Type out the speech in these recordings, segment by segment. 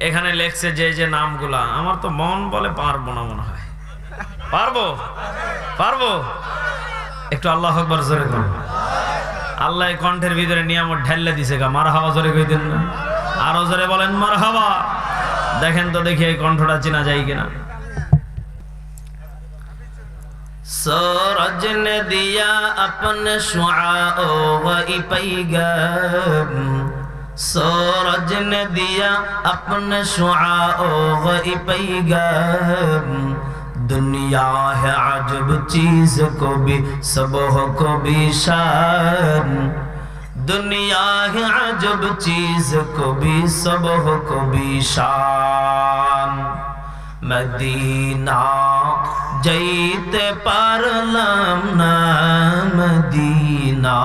এখানে লেখছে যে যে নামগুলা, আমার তো মন বলে পারবো না, মনে হয় পারবো পারবো। একটু আল্লাহু আকবার জোরে করুন। আল্লাহ কণ্ঠের ভিতরে নিয়ামত ঢেলে দিছে গা, মারহাবা জোরে কইতেন না? আরো জোরে বলেন মারহাবা। দেখেন তো দেখি এই কণ্ঠটা চেনা যায় কিনা। सूरज ने दिया अपने शुआओ वही पैगाम, सूरज ने दिया अपने शुआओ वही पैगाम, दुनिया है अजब चीज को भी सबह को भी शान, दुनिया है अजब चीज को भी सबह को भी शान, मदीना যাইতে পারলাম না, মদিনা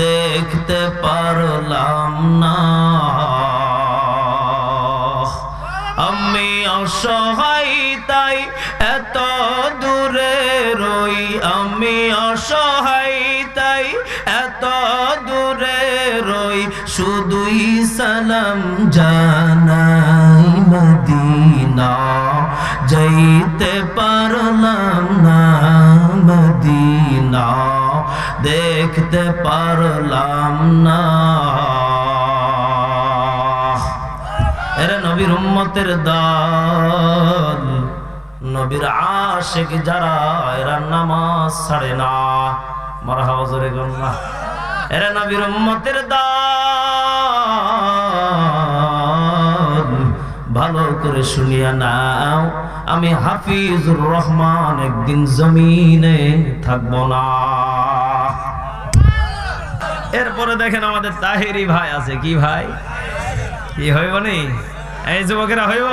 দেখতে পারলাম না, আমি অসহায় তাই এত দূরে রই, আমি অসহায় তাই এত দূরে রই, শুধুই সালাম জানাই মদিনা যাইতে পারলাম না, মদিনা দেখতে পারলাম না। এরা নবীর উম্মতের দল, নবীর আশিক যারা, এরা নামাজ ছাড়ে না। মারহাবা জোরে বলুন না। এরা নবীর উম্মতের দল, ভালো করে শুনিয়া নাও, আমি হাফিজুর রহমান একদিন জমিনে থাকবো না। এরপরে দেখেন আমাদের তাহেরি ভাই আছে। কি ভাই? কি হইব নি? এই যুবকেরা হইব?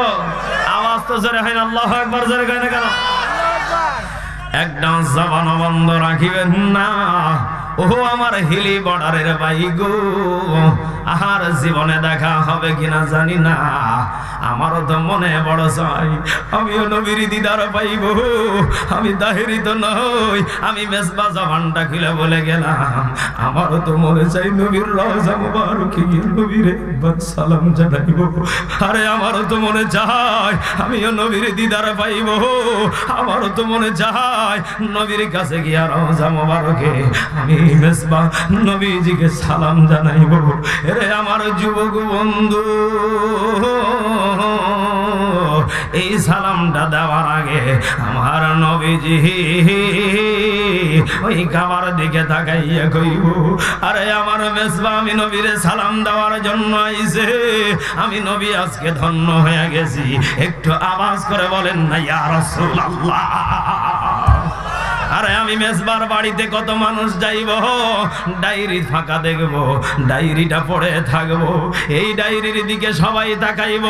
আওয়াজ তো জোরে হয় না, আল্লাহু আকবার জোরে কয় না কেন? একদম জবান বন্ধ রাখিবেন না। ও আমার হিলি বর্ডারের ভাই গো, আর জীবনে দেখা হবে কিনা জানি না, আমারও তো মনে বড় চাই আমিও নবীর দিদার পাইব। আমি তাহেরি তো নই, আমি মেজবা জবানটা খুলে বলে গেলাম, আমারও তো মনে চাই নবীর রওজা মুবারকে গিয়ে নবীর একবার সালাম জানাইব। আরে আমারও তো মনে চাই আমিও নবীর দিদার পাইব, আমারও তো মনে চাই নবীর কাছে গিয়া রওজা মুবারকে আমি মেজবা নবীজিকে সালাম জানাইব। এরে আমার যুবক বন্ধু, এই সালামটা দেওয়ার আগে আমার নবীজি ওই কাবার দিকে তাকাইয়া কইব, আরে আমার মেজবা আমি নবীরে সালাম দেওয়ার জন্য আইছে, আমি নবী আজকে ধন্য হয়ে গেছি। একটু আওয়াজ করে বলেন না ইয়া রাসূলুল্লাহ। আরে আমি মেজবার বাড়িতে কত মানুষ যাইব, ডায়েরি ফাঁকা দেখব, ডায়েরিটা পড়ে থাকবো, এই ডায়েরির দিকে সবাই তাকাইব,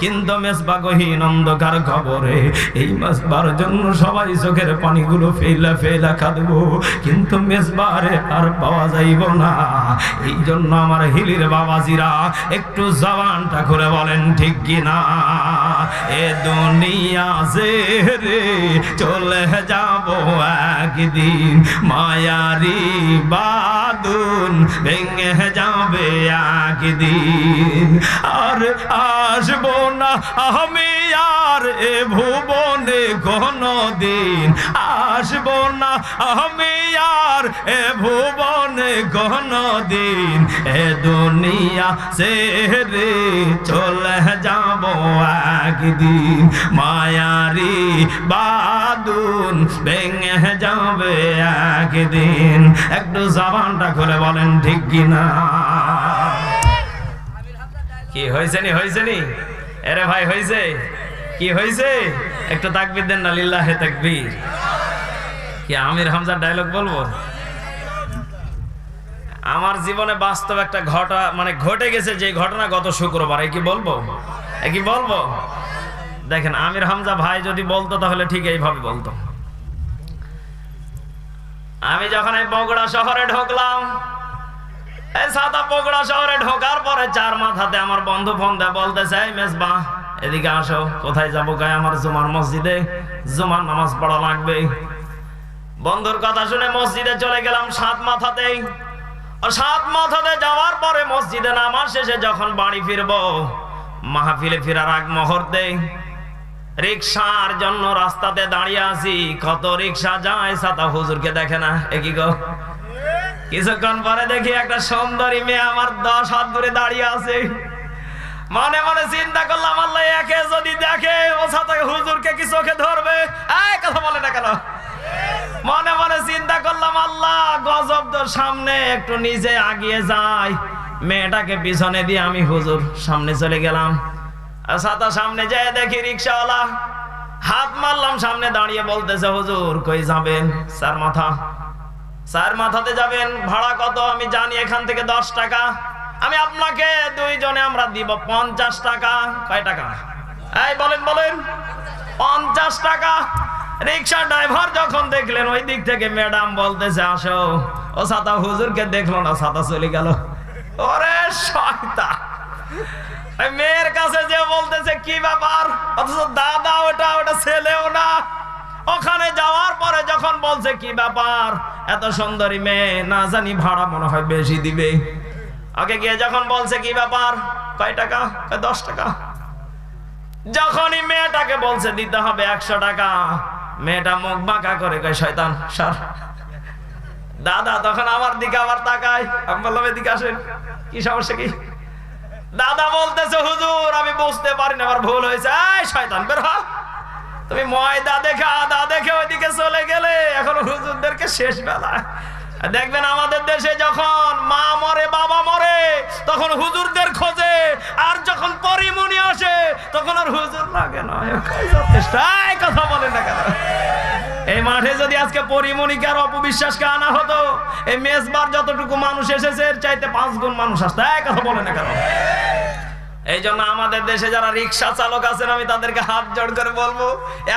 কিন্তু মেজবা গহীন অন্ধকার খবরে এই মেজবার জন্য সবাই চোখের পানিগুলো ফেলা ফেলা কাঁদবো, কিন্তু মেজবারে আর পাওয়া যাইব না। এই জন্য আমার হিলির বাবাজিরা একটু জবানটা করে বলেন ঠিক কিনা? এ দুনিয়া যে রে চলে যাব একদিন, মায়ারি বাঁধন ভেঙে যাবে একদিন, আর আসবো না আমি আর এ ভুবনে কোনদিন, আসবো না আমি আর এ ভুবনে কোনদিন, এ দুনিয়া ছেড়ে চলে যাব একদিন, মায়ারি বাঁধন ভেঙে যাবে একদিন। একটু জবানটা খুলে বলেন ঠিক কিনা? কি হয়েছে নি? হয়েছে নি? এরে ভাই হয়েছে? কি হয়েছে? একটু তাকবীর দেন না, লিল্লাহে তাকবীর। কি আমির হামজার ডায়লগ বলবো? আমার জীবনে বাস্তব একটা ঘটে গেছে, যে ঘটনা গত শুক্রবার। কি বলবো? কি বলবো? দেখেন আমির হামজা ভাই যদি বলতো তাহলে ঠিক এইভাবে বলতো। আমি যখন এই বগুড়া শহরে ঢুকলাম, এই সাদা বগুড়া শহরে ঢোকার পরে চার মাথাতে আমার বন্ধু ফোন দেয়, বলতেছে এই মেজবা এদিকে আসো। কোথায় যাবো? গায়ে আমার জুমার মসজিদে, জুমার নামাজ পড়া লাগবে। বন্ধুর কথা শুনে মসজিদে চলে গেলাম সাত মাথাতেই। সাত মাথাতে যাওয়ার পরে মসজিদে নামাজ শেষে যখন বাড়ি ফিরবো, মাহফিলে ফেরার আগ মুহূর্তে রিকশার জন্য রাস্তাতে দাঁড়িয়ে আছি, কত রিকশা যায়, ছাতা হুজুরকে দেখে না। একই গো, কিছুক্ষণ পরে দেখি একটা সুন্দরী মেয়ে আমার 10 হাত দূরে দাঁড়িয়ে আছে। মনে মনে চিন্তা করলাম, আল্লাহ একে যদি দেখে ও ছাতা হুজুরকে কি চোখে ধরবে? এই কথা বলে না কেন? মনে মনে চিন্তা করলাম, আল্লাহ গজব তো সামনে, একটু নিচে আগিয়ে যাই। মেয়েটাকে পিছনে দিয়ে আমি হুজুর সামনে চলে গেলাম। ছাতা সামনে যেয়ে দেখি রিকশাওয়ালা, হাত মারলাম, সামনে দাঁড়িয়ে বলতেছে, হুজুর কই যাবেন? চার মাথাতে যাবেন, ভাড়া কত? আমি জানি এখান থেকে 10 টাকা, আমি আপনাকে দুইজনে আমরা দিব 50 টাকা। কয় টাকা? এই বলেন 50 টাকা। রিকশা ড্রাইভার যখন দেখলেন ওই দিক থেকে ম্যাডাম বলতেছে, আসো। ও ছাতা হুজুরকে দেখলো না, ছাতা চলে গেল। ওরে শয়তান, মেয়ের কাছে যে বলতেছে কি ব্যাপার, অথচ দাদা ওটা ছেলেও না। ওখানে যাওয়ার পরে যখন বলছে কি ব্যাপার, এত সুন্দরী মেয়ে, না জানি ভাড়া মনে হয় বেশি দিবে। ওকে গিয়ে যখন বলছে কি ব্যাপার, কয় টাকা? 10 টাকা। যখনই মেয়েটাকে বলছে দিতে হবে 100 টাকা, মেয়েটা মুখ বাঁকা করে কয়, শয়তান সর। দাদা তখন আমার দিকে আবার তাকায়, আমি বললাম এদিকে আসেন, কি সমস্যা কি? দাদা বলতেছে, হুজুর আমি বুঝতে পারি না, আমার ভুল হয়েছে। এই শয়তান বের হ, তুমি ময়দা দেখে আদা দেখে ওইদিকে চলে গেলে, এখন হুজুরদেরকে শেষ বেলা। দেখবেন আমাদের দেশে যখন মা মরে, বাবা মরে, তখন হুজুরদের খোঁজে, আর যখন পরিমণি আসে তখন আর হুজুর লাগে না। কথা বলেন না কেন? এই মাঠে যদি আজকে পরিমণিকে আর অপবিশ্বাসকে আনা হতো, এই মেজবার যতটুকু মানুষ এসেছে এর চাইতে 5 গুণ মানুষ আসতো। কথা বলেন না কেন? এই জন্য আমাদের দেশে যারা রিক্সা চালক আছেন, আমি তাদেরকে হাত জোড় করে বলবো,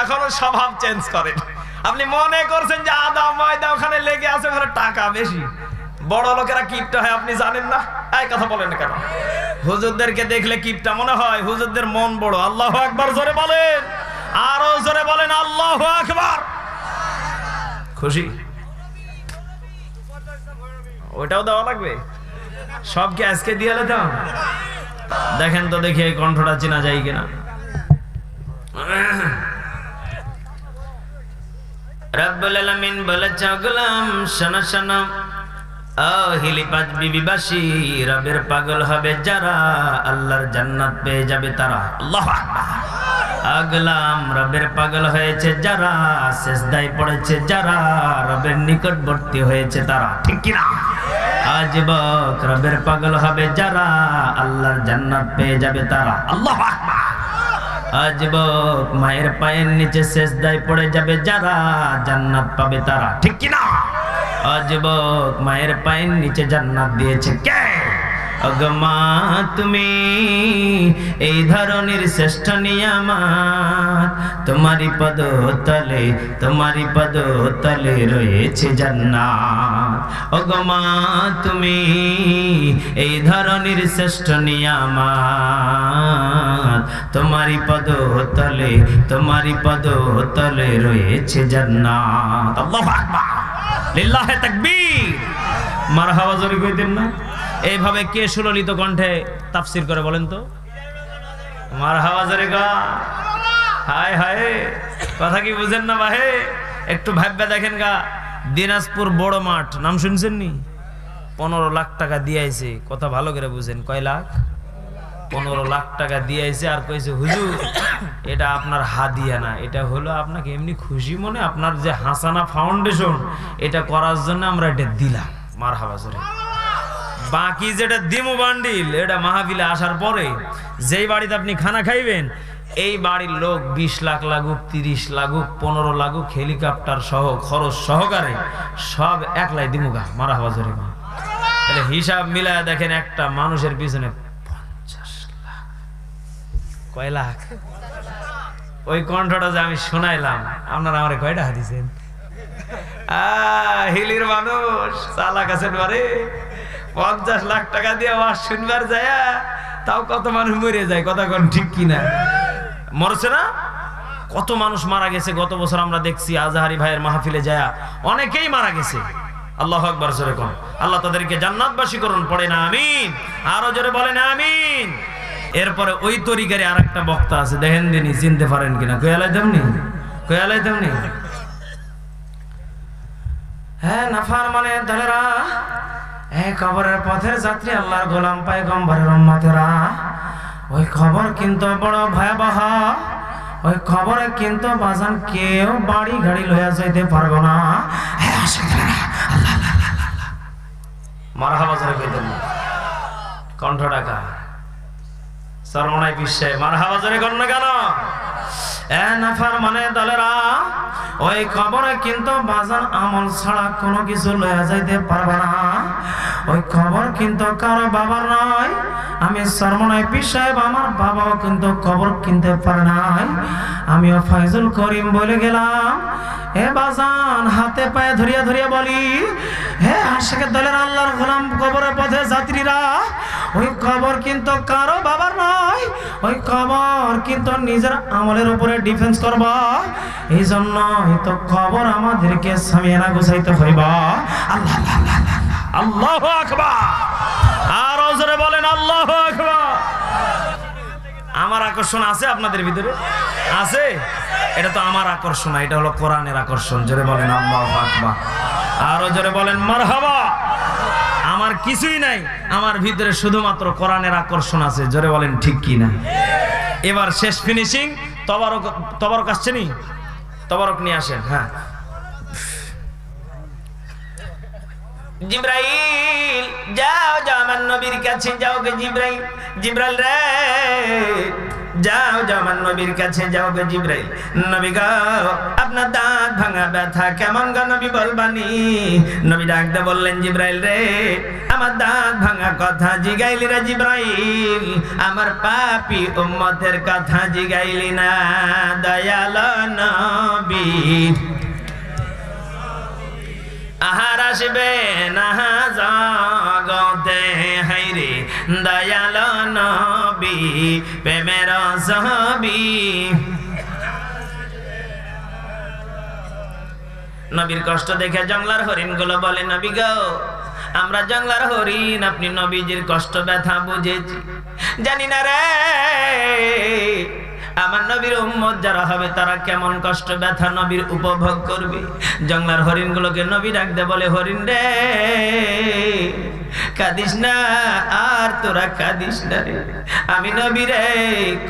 এখনো স্বভাব চেঞ্জ করেন। আপনি মনে করছেন যে আদা ময়দা ওখানে লেগে আছে, ওখানে টাকা বেশি। বড় লোকেরা কিপটা হয়, আপনি জানেন না? এই কথা বলেন না কেন? হুজুরদেরকে দেখলে কিপটা মনে হয়, হুজুরদের মন বড়। আল্লাহু আকবার জোরে বলেন, আরো জোরে বলেন আল্লাহু আকবার। খুশি? ওটাও দেওয়া লাগবে? সবকে আজকে দিয়ে দাও। দেখেন তো দেখি এই কণ্ঠটা চেনা যায় কিনা। রব্বুল আলামিন বলেছে, গোলাম শোনো শোনো, ও হিলিপাত বিবিবাসী, রবের পাগল হবে যারা, আল্লাহর জান্নাত পেয়ে যাবে তারা। আল্লাহু আকবার। আগলাম রবের পাগল হয়েছে যারা, সিজদায় পড়েছে যারা, রবের নিকটবর্তী হয়েছে তারা। ঠিক কি না? আজবক রবের পাগল হবে যারা, আল্লাহর জান্নাত পেয়ে যাবে তারা। আল্লাহু আকবার। আজবক মায়ের পায়ের নিচে সিজদায় পড়ে যাবে যারা, জান্নাত পাবে তারা। ঠিক কি না? আজবক মায়ের পায়ের নিচে জান্নাত দিয়েছে কে? অগমা তুমি এই ধরনের শ্রেষ্ঠ নিয়ামত, তোমারই পদ তলে রয়েছে জান্নাত। অগমা তুমি এই ধরনের শ্রেষ্ঠ নিয়ামত, তোমারই পদ তলে রয়েছে জান্নাত। আল্লাহু আকবার, লিল্লাহি তাকবীর। মারহাবা জোরে কইতেন না? এইভাবে কে সুললিত কণ্ঠে তাফসীর করে বলেন তো? মারহাবা জোরে গা। হায় হায়, কথা কি বুঝেন না ভাই? একটু ভাববে দেখেন গা। দিনাজপুর বড় মাঠ নাম শুনছেন নি? 15 লাখ টাকা দিয়েছে। কথা ভালো করে বুঝেন, কয় লাখ? 15 লাখ টাকা দিয়েছে। আর কইছে, হুজুর এটা আপনার হাদিয়া না, এটা হলো আপনাকে এমনি খুশি মনে আপনার যে হাসানা ফাউন্ডেশন, এটা করার জন্য আমরা এটা দিলাম। মারহাবা জোরে। বাকি যেটা দিমু বান্ডিল, এটা মাহফিলে আসার পরে যেই বাড়িতে আপনি খানা খাইবেন, এই বাড়ির লোক 20 লাখ লাগুক, 30 লাগুক, 15 লাগুক, হেলিকপ্টার সহ খরচ সহকারে সব একলাই দিমুগা। মারহাবা জোরে। তাহলে হিসাব মিলায় দেখেন, একটা মানুষের পিছনে 50 লাখ। কয় লাখ? ওই কণ্ঠটা যে আমি শোনাইলাম, আপনারা আমারে কয়টা হাদিছেন? হিলির মানুষ চালাক আছেন বারে। 50 লাখ টাকা দিয়ে ওয়াজ শুনবার যায়, তাও কত মানুষ মরে যায়। কথা কোন ঠিক কিনা? মরছে না? কত মানুষ মারা গেছে গত বছর আমরা দেখছি আজহারি ভাইয়ের মাহফিলে যায়, অনেকেই মারা গেছে। আল্লাহু আকবার জোরে কোন। আল্লাহ তাদেরকে জান্নাতবাসী করুন। পড়ে না আমিন। আরো জোরে বলেন আমিন। এরপরে ওই তরিকারে আরেকটা বক্তা আছে, দেখেন দিনই চিনতে পারেন কিনা। কয়ালাইতামনি হ্যাঁ নাফরমানে দলেরা, কবরের পথের যাত্রী, আল্লাহর গোলাম পয়গম্বরের উম্মতেরা, ওই খবর কিন্তু বড় ভয়াবহ। ওই খবরে কিন্তু বাজান কেউ বাড়ি গাড়ি লইয়া যাইতে পারবো না। মারহাবা জোরে কইতেন না, কণ্ঠ ডাকা সরমনাই বিশ্বে মারহাবা জোরে কর না কেন? নাফরমানে দলেরা, ওই খবরে কিন্তু বাজান আমল ছাড়া কোনো কিছু লইয়া যাইতে পারবে না। ওই খবর কিন্তু কারো বাবার নয়। আমি সরমনাই পীর সাহেব, আমার বাবাও কিন্তু খবর কিনতে পারে নাই। আমিও ফাইজুল করিম বলে গেলাম, হে বাজান হাতে পায়ে ধরিয়া ধরিয়া বলি, হে আশিকের দলের আল্লাহর গোলাম কবরের পথে যাত্রীরা, ওই খবর কিন্তু কারো বাবার নয়। ওই খবর কিন্তু নিজের আমলের উপরে ডিফেন্স করবা। এই জন্য তো খবর আমাদেরকে সামিয়ানা গুছাইতে হইবা। আল্লাহ আল্লাহু আকবার, আর জোরে বলেন আল্লাহু আকবার। আমার আকর্ষণ আছে আপনাদের ভিতরে আছে? এটা তো আমার আকর্ষণ, এটা হলো কোরআনের আকর্ষণ। জোরে বলেন আল্লাহু আকবার, আরো জোরে বলেন মারহাবা। আমার কিছুই নাই, আমার ভিতরে শুধুমাত্র কোরআনের আকর্ষণ আছে। জোরে বলেন ঠিক কি না? এবার শেষ ফিনিশিং। তবারক আসছে নি? তবারক নিয়ে আসেন। হ্যাঁ, জিবরাইল যাও যাও আমার নবীর কাছে যাও গে জিবরাইল। জিবরাইল রে যাও যাও আমার নবীর কাছে যাও গে জিবরাইল। নবী গো আপনার দাঁত ভাঙা ব্যথা কেমন গো নবী বলবানি? নবী ডাকতে বললেন, জিবরাইল রে আমার দাঁত ভাঙা কথা জিগাইলি রে জিবরাইল, আমার পাপী উম্মতের কথা জিগাইলি না। দয়াল নবী আহার আসবে না জগতে, হাইরে দয়াল নবী প্রেমের ছবি। নবীর কষ্ট দেখে জঙ্গলার হরিণ গুলো বলে, নবী গো আমরা জঙ্গলার হরিণ, আপনি নবীজির কষ্ট ব্যথা বুঝেছি। জানি না রে আমার নবীর উম্মত যারা হবে তারা কেমন কষ্ট ব্যথা নবীর উপভোগ করবে। জঙ্গলার হরিণ গুলোকে নবী ডাকতে বলে, হরিণ রে কাঁদিস না, আর তোরা কাঁদিস না রে, আমি নবী রে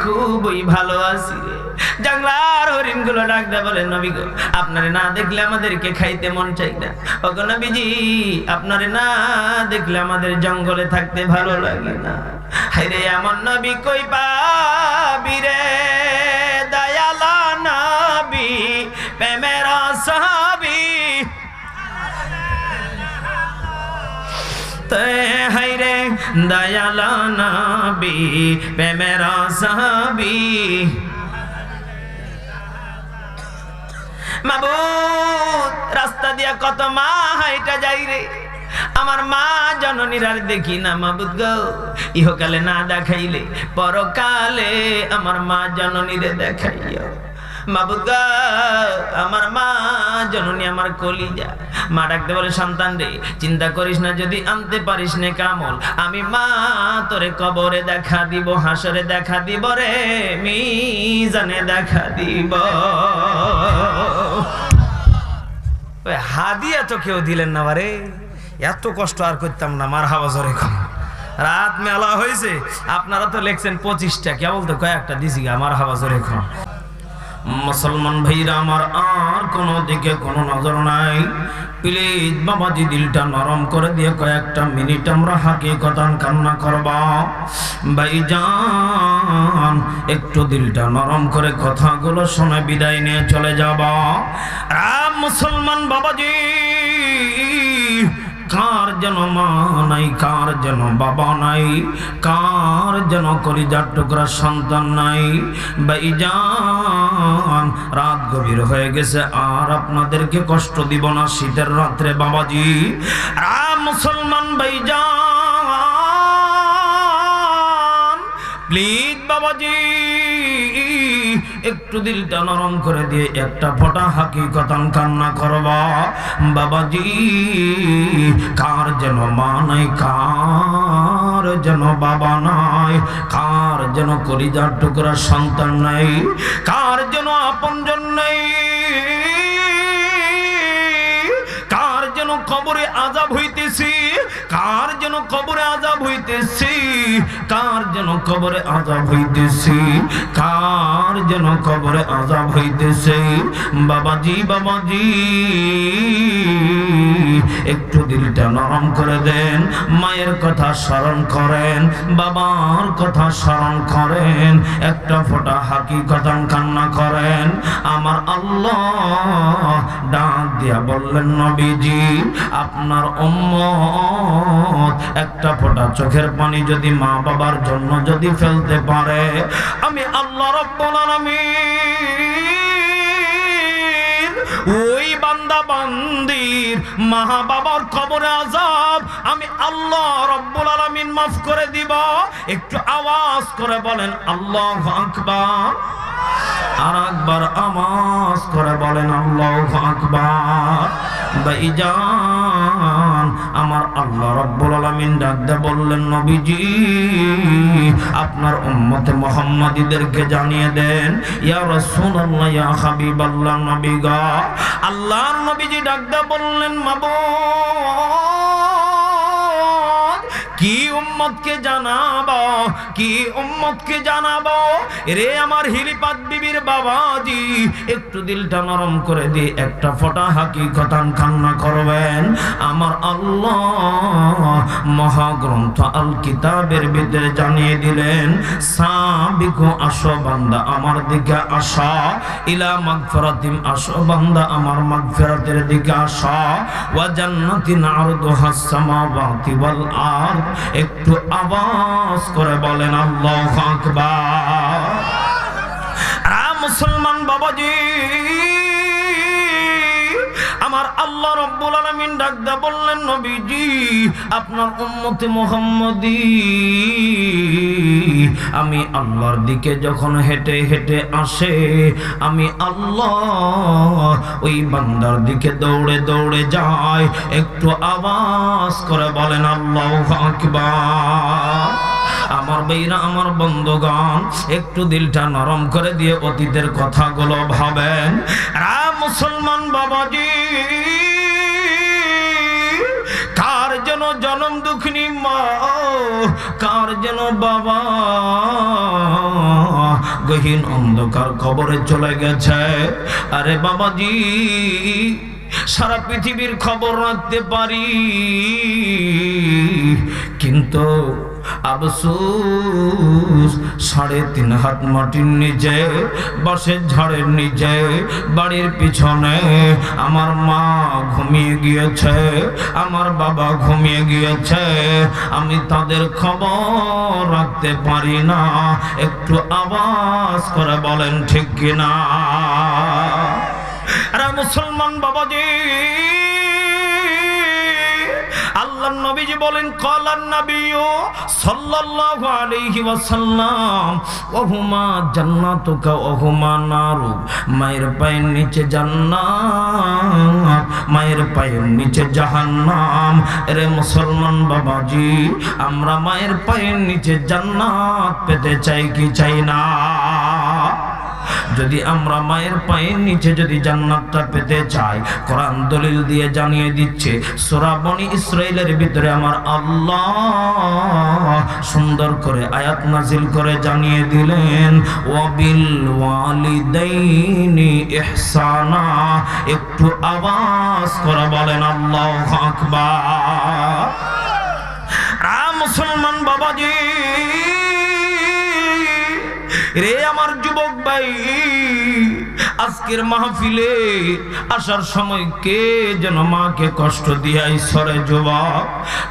খুবই ভালো আছি রে। জঙ্গলার হরিণ গুলো ডাকতে বলে, নবী গো আপনারে না দেখলে আমাদেরকে খাইতে মন চাই না। ওগো নবীজি আপনারে না দেখলে আমাদের জঙ্গলে থাকতে ভালো লাগে না। হায়রে আমার নবী কই পাবি রে দয়াল নবী প্রেমের ছবি। হায়রে দয়াল নবী প্রেমের ছবি। মাবুদ রাস্তা দিয়া কত মা হাইটা যাই রে, আমার মা জননীর আর দেখি না। মাবুদ গো ইহকালে না দেখাইলে পরকালে আমার মা জননীরে দেখাইও। মাবুদ গো আমার মা জননী আমার কলিজা। মা ডাকতে বলে, সন্তান রে চিন্তা করিস না, যদি আনতে পারিস নে কামল আমি মা তোরে কবরে দেখা দিব, হাসরে দেখা দিব রে, মিজানে দেখা দিব। হাদিয়া তো কেউ দিলেন না বারে, এত কষ্ট আর করতাম না। মারহাবা জোরে কর। রাত মেলা হয়েছে, আপনারা তো লেখছেন 25টা, কেবল তো কয়েকটা দিছি গা। মারহাবা জোরে কর। মুসলমান ভাইরা আমার, আর কোনো দিকে কোনো নজর নাই। প্লিজ বাবাজি দিলটা নরম করে দিয়ে কয়েকটা মিনিট আমরা হাকিকতান কান্না করবা। ভাইজান একটু দিলটা নরম করে কথাগুলো শুনে বিদায় নিয়ে চলে যাবা। মুসলমান বাবাজি, কার যেন মা নাই, কার যেন বাবা নাই, কার যেন কলিজার টুকরা সন্তান নাই। ভাইজান রাত গভীর হয়ে গেছে, আর আপনাদেরকে কষ্ট দিব না শীতের রাত্রে বাবাজি। মুসলমান ভাইজান প্লিজ বাবাজি একটু দিলটা নরম করে দিয়ে একটা ফোঁটা হাকিকতান কান্না করবা। বাবাজি কার যেন মা নাই, কার যেন বাবা নাই, কার যেন কলিজার টুকরা সন্তান নাই, কার যেন আপনজন নাই, কার যেন কবরে আযাব হইতেছি, কার যেন কবরে আযাব হইতেছি, কার যেন কবরে আযাব হইতেছি, কার যেন কবরে আযাব হইতেছে। বাবাজি বাবাজি একটু দিলটা নরম করে দেন, মায়ের কথা স্মরণ করেন, বাবার কথা স্মরণ করেন, একটা ফোঁটা হাকিকতান কান্না করেন। আমার আল্লাহ ডাক দিয়া বললেন, নবীজি আপনার উম্মত একটা ফোঁটা চোখের পানি যদি মা বাবার জন্য যদি ফেলতে পারে, আমি আল্লাহ রাব্বুল আলামিন ওই বান্দা বান্দির মা বাবার কবরে আযাব আমি আল্লাহ রাব্বুল আলামিন মাফ করে দিব। একটু আওয়াজ করে বলেন আল্লাহু আকবার। আর একবার আওয়াজ করে বলেন আল্লাহু আকবার। ভাইজান আমার আল্লাহ রাব্বুল আলামিন ডাক দিয়ে বললেন, নবীজি আপনার উম্মতে মুহাম্মাদীদেরকে জানিয়ে দেন। ইয়া রাসূলুল্লাহ ইয়া হাবিবাল্লাহ নবী গো। আল্লাহর নবীজি ডাক দিয়ে বললেন, মাবুদ কি উম্মতকে জানাবো, কি উম্মতকে জানাবো রে আমার হিলিপাত বিবির বাবাজি। একটু দিলটা নরম করে দিয়ে একটা ফোঁটা হাকিকতান কান্না করবেন। আমার আল্লাহ মহাগ্রন্থ আল কিতাবের ভিতরে জানিয়ে দিলেন, সাবিকু আসো বান্দা আমার দিকে আসা, ইলা মাগফিরাতিন আসো বান্দা আমার মাগফিরাতের দিকে আসা, ওয়া জান্নাতিন আরদুহাস সামাওয়াতি ওয়াল আরদ। একটু আওয়াজ করে বলেন আল্লাহু আকবার। মুসলমান বাবাজি আমার আল্লাহ রাব্বুল আলামিন ডাক দিয়ে বললেন, নবীজি আপনার উম্মতে মুহাম্মদী আমি আল্লাহর দিকে যখন হেঁটে হেঁটে আসে, আমি আল্লাহ ওই বান্দার দিকে দৌড়ে দৌড়ে যায়। একটু আওয়াজ করে বলেন আল্লাহু আকবার। আমার ভাইরা আমার বন্ধুগণ একটু দিলটা নরম করে দিয়ে অতীতের কথাগুলো ভাবেন। মুসলমান বাবাজি কার যেন জনম দুঃখিনী মা, কার যেন বাবা গহীন অন্ধকার কবরে চলে গেছে। আরে বাবাজি সারা পৃথিবীর খবর রাখতে পারি, কিন্তু আফসোস 3.5 হাত মাটির নিচে বাঁশের ঝাড়ের নিচে বাড়ির পিছনে আমার মা ঘুমিয়ে গিয়েছে, আমার বাবা ঘুমিয়ে গিয়েছে, আমি তাদের খবর রাখতে পারি না। একটু আওয়াজ করে বলেন ঠিক কিনা। আরে মুসলমান বাবাজি আল্লাহর নবীজি বলেন, ক্বালান নাবিয়্যু সাল্লাল্লাহু আলাইহি ওয়াসাল্লাম ওয়াহুমা জান্নাতুকা ওয়াহুমা নারুক। মায়ের পায়ের নিচে জান্নাত, মায়ের পায়ের নিচে জাহান্নাম। রে মুসলমান বাবাজি আমরা মায়ের পায়ের নিচে জান্নাত পেতে চাই কি চাই না? যদি আমরা মায়ের পায়ের নিচে যদি জান্নাতটা পেতে চাই, কোরআন দলিল দিয়ে জানিয়ে দিচ্ছে। সূরা বনী ইসরাইলের ভিতরে আমার আল্লাহ সুন্দর করে আয়াত নাজিল করে জানিয়ে দিলেন, ওয়াবিল ওয়ালিদাইনি ইহসানা। একটু আওয়াজ করে বলেন আল্লাহু আকবার। মুসলমান বাবাজি রে আমার যুবক ভাই আজকের মাহফিলে আসার সময় কে যেন মাকে কষ্ট দিয়ে ঈশ্বরে যুবক,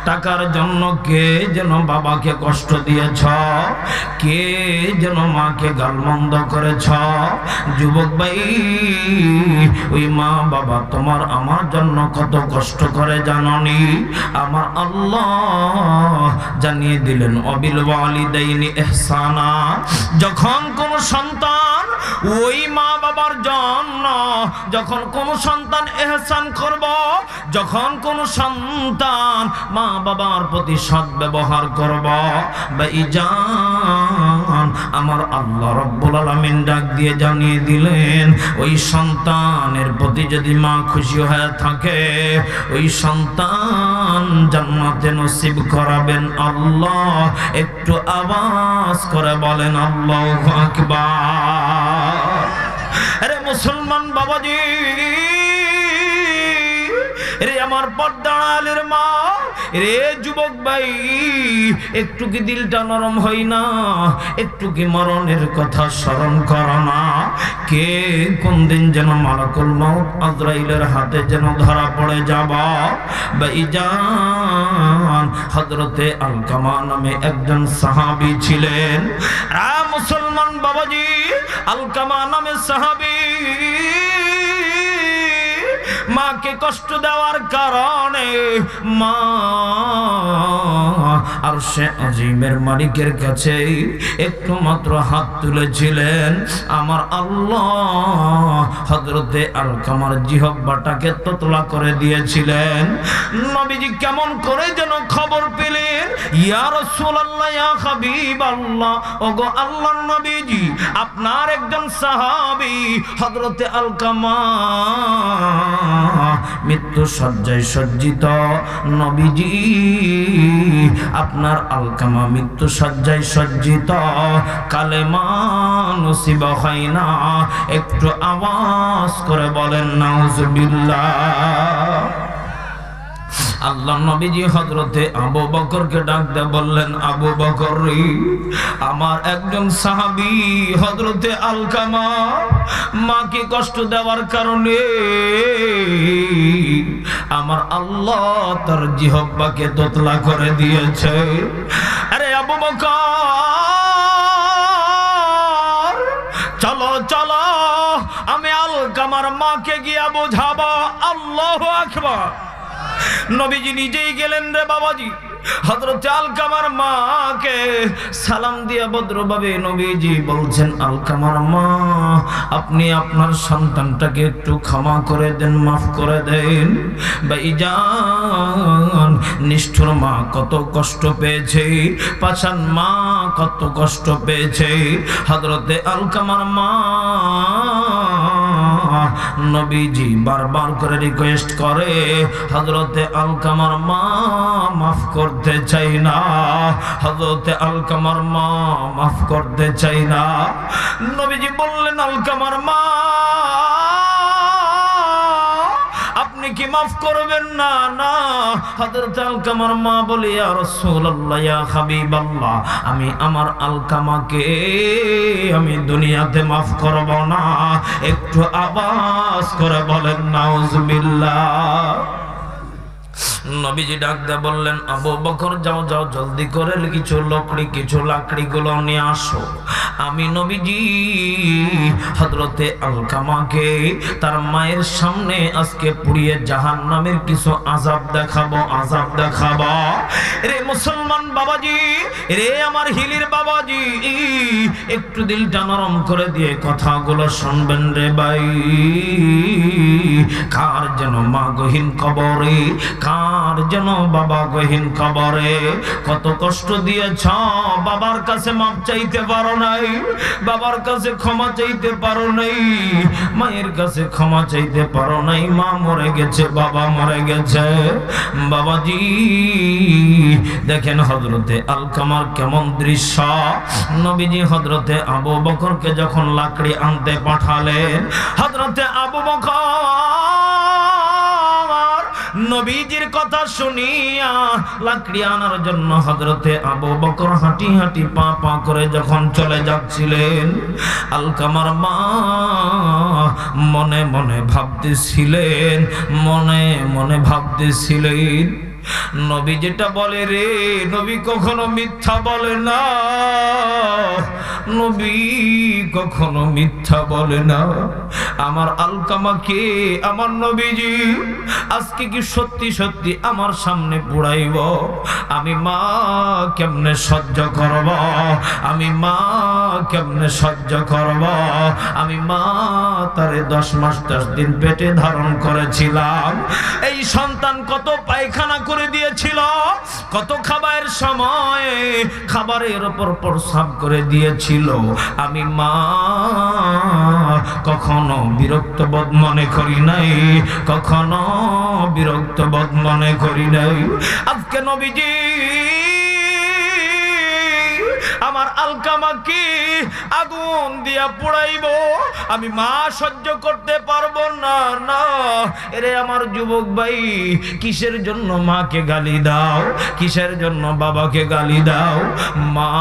টাকার জন্য কে যেন বাবাকে কষ্ট দিয়েছ, কে যেন মাকে গালমন্দ করেছ। যুবক ভাই, ওই মা বাবা তোমার আমার জন্য কত কষ্ট করে জাননি? আমার আল্লাহ জানিয়ে দিলেন অবিল ওয়ালিদাইনি ইহসানা। যখন কোন সন্তান ওই মা বাবার জন্য যখন কোন সন্তান ইহসান করব, যখন কোন সন্তান মা বাবার প্রতি সৎ ব্যবহার করব, ভাইজান আমার আল্লাহ রাব্বুল আলামিন ডাক দিয়ে জানিয়ে দিলেন ওই সন্তানের প্রতি যদি মা খুশি হয়ে থাকে, ওই সন্তান জান্নাতে নসিব করাবেন আল্লাহ। একটু আওয়াজ করে বলেন আল্লাহু আকবার। আরে মুসলমান বাবাজি, রে আমার পর্দার মা, রে যুবক ভাই, একটু কি দিলটা নরম হয় না? একটু কি মরণের কথা স্মরণ করো না? কে কোন দিন যেন মালাকুল মউত আজরাইলের হাতে যেন ধরা পড়ে যাবা। ভাইজান হযরতে আলকামা নামে একজন সাহাবী ছিলেন। মুসলমান বাবাজি, আলকামা নামে সাহাবী মাকে কষ্ট দেওয়ার কারণে মা আরশে আজিমের মালিকের কাছে একটু মাত্র হাত তুলেছিলেন। আমার আল্লাহ হযরতে আলকামার জিহ্বাটাকে তোতলা করে দিয়েছিলেন। নবীজি কেমন করে যেন খবর পেলেন, ইয়া রাসূলুল্লাহ, ইয়া হাবিবাল্লাহ, ওগো আল্লাহর নবীজি, আপনার একজন সাহাবী হযরতে আলকামা মৃত্যু শয্যায় সজ্জিত। নবীজি, আপনার আলকামা মৃত্যু শয্যায় সজ্জিত, কালেমা নসিব হয় না। একটু আওয়াজ করে বলেন নাউজুবিল্লাহ। আল্লাহ নবীজি হযরতে আবু বকরকে ডাক দিয়ে বললেন, আবু বকর রে, আমার একজন সাহাবী হযরতে আলকামা মাকে কষ্ট দেওয়ার কারণে আমার আল্লাহ তার জিহ্বাকে তোতলা করে দিয়েছে। আরে আবু বকর, চলো চলো, আমি আলকামার মাকে গিয়া বোঝাবো। আল্লাহু আকবার। নবীজি নিজেই গেলেন রে বাবাজি। হযরত আলকামার মাকে সালাম দিয়ে ভদ্রভাবে নবীজি বলছেন, আলকামার মা, আপনি আপনার সন্তানটাকে একটু ক্ষমা করে দেন, মাফ করে দেন। ভাইজান, নিষ্ঠুর মা কত কষ্ট পেয়েছে, পাষাণ মা কত কষ্ট পেয়েছে। হযরতে আলকামার মা নবীজি বারবার করে রিকোয়েস্ট করে, হযরতে আলকামার মা মাফ করতে চাই না, হযরতে আলকামার মা মাফ করতে চাই না। নবীজি বললেন, আলকামার মা, আপনি কি মাফ করবেন না? না। হযরত আলকামার মা বলে, ইয়া রাসূলুল্লাহ, ইয়া হাবিবাল্লাহ, আমি আমার আলকামাকে আমি দুনিয়াতে মাফ করব না। একটু আওয়াজ করে বলেন নাউজুবিল্লাহ। নবীজি ডাক দিয়ে বললেন, আবু বকর, যাও যাও, জলদি করে কিছু লাকড়িগুলো নিয়ে আসো। আমি নবীজি হযরতে আলকামাকে তার মায়ের সামনে আজকে পুড়িয়ে জাহান্নামের কিছু আযাব দেখাবো। রে মুসলমান বাবাজি, রে আমার হিলির বাবাজি, একটু দিলটা নরম করে দিয়ে কথাগুলো শুনবেন রে ভাই। কার যেন মা গহীন কবরে, কার যেন বাবা গহীন কবরে। কত কষ্ট দিয়েছ, বাবার কাছে মাপ চাইতে পারো নাই, বাবার কাছে ক্ষমা চাইতে পারো নাই, মায়ের কাছে ক্ষমা চাইতে পারো নাই। মা মরে গেছে, বাবা মরে গেছে। বাবাজি দেখেন হযরতে আলকামার কেমন দৃশ্য। নবীজি হযরতে আবু বকরকে যখন লাকড়ি আনতে পাঠালেন, হযরতে আবু বকর নবীজির কথা শুনিয়া লাকড়ি আনার জন্য হযরতে আবু বকর হাঁটি হাঁটি পা পা করে যখন চলে যাচ্ছিলেন, আলকামার মা মনে মনে ভাবতেছিলেন, মনে মনে ভাবতেছিলেন, নবী যেটা বলে রে, নবী কখনো মিথ্যা বলে না, নবী কখনো মিথ্যা বলে না। আমার আলকামাকে আমার নবীজি আজকে কি সত্যি সত্যি আমার সামনে পুড়াইব? আমি মা কেমনে সহ্য করব? আমি মা কেমনে সহ্য করব? আমি মা তারে 10 মাস 10 দিন পেটে ধারণ করেছিলাম। এই সন্তান কত পায়খানা করে দিয়েছিল, কত খাবারের সময় খাবারের উপর প্রস্রাব করে দিয়েছিল। আমি মা কখনো বিরক্ত বোধ মনে করি নাই, কখনো বিরক্ত বোধ মনে করি নাই। আজকে নবীজি আমার আলকামাকে আগুন দিয়া পোড়াইব, আমি মা সহ্য করতে পারবো না। না এরে আমার যুবক ভাই, কিসের জন্য মাকে গালি দাও, কিসের জন্য বাবাকে গালি দাও? মা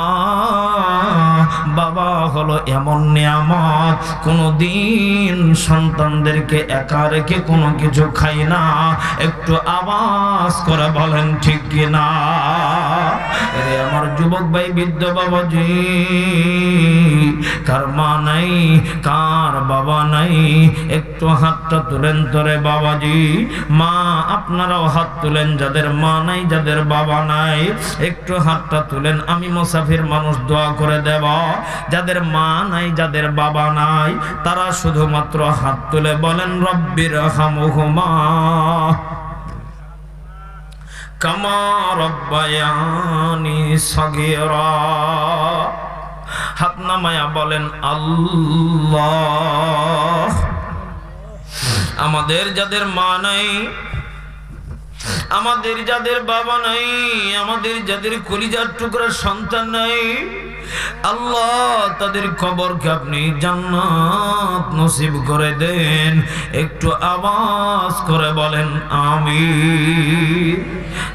বাবা হলো এমন নিয়ামত, কোনদিন সন্তানদেরকে একা রেখে কোনো কিছু খাই না। একটু আওয়াজ করে বলেন ঠিক কিনা? এরে আমার যুবক ভাই, বৃদ্ধ বাবাজি, কার মা নাই, কার বাবা নাই, একটু হাতটা তুলেন তোরে বাবাজি। মা আপনারাও হাত তুলেন, যাদের মা নাই, যাদের বাবা নাই, একটু হাতটা তুলেন। আমি মুসাফির মানুষ, দোয়া করে দেব। যাদের মা নাই, যাদের বাবা নাই, তারা শুধুমাত্র হাত তুলে বলেন রব্বির হামহুমা কামা রব্বায়ানি সগীরা। হাত নামায়া বলেন আল্লাহ। আমাদের যাদের মা নাই, আমাদের যাদের বাবা নাই, আমাদের যাদের কলিজার টুকরা সন্তান নাই, আল্লাহ তাদের কবরকে আপনি জান্নাত নসিব করে দেন। একটু আওয়াজ করে বলেন আমিন।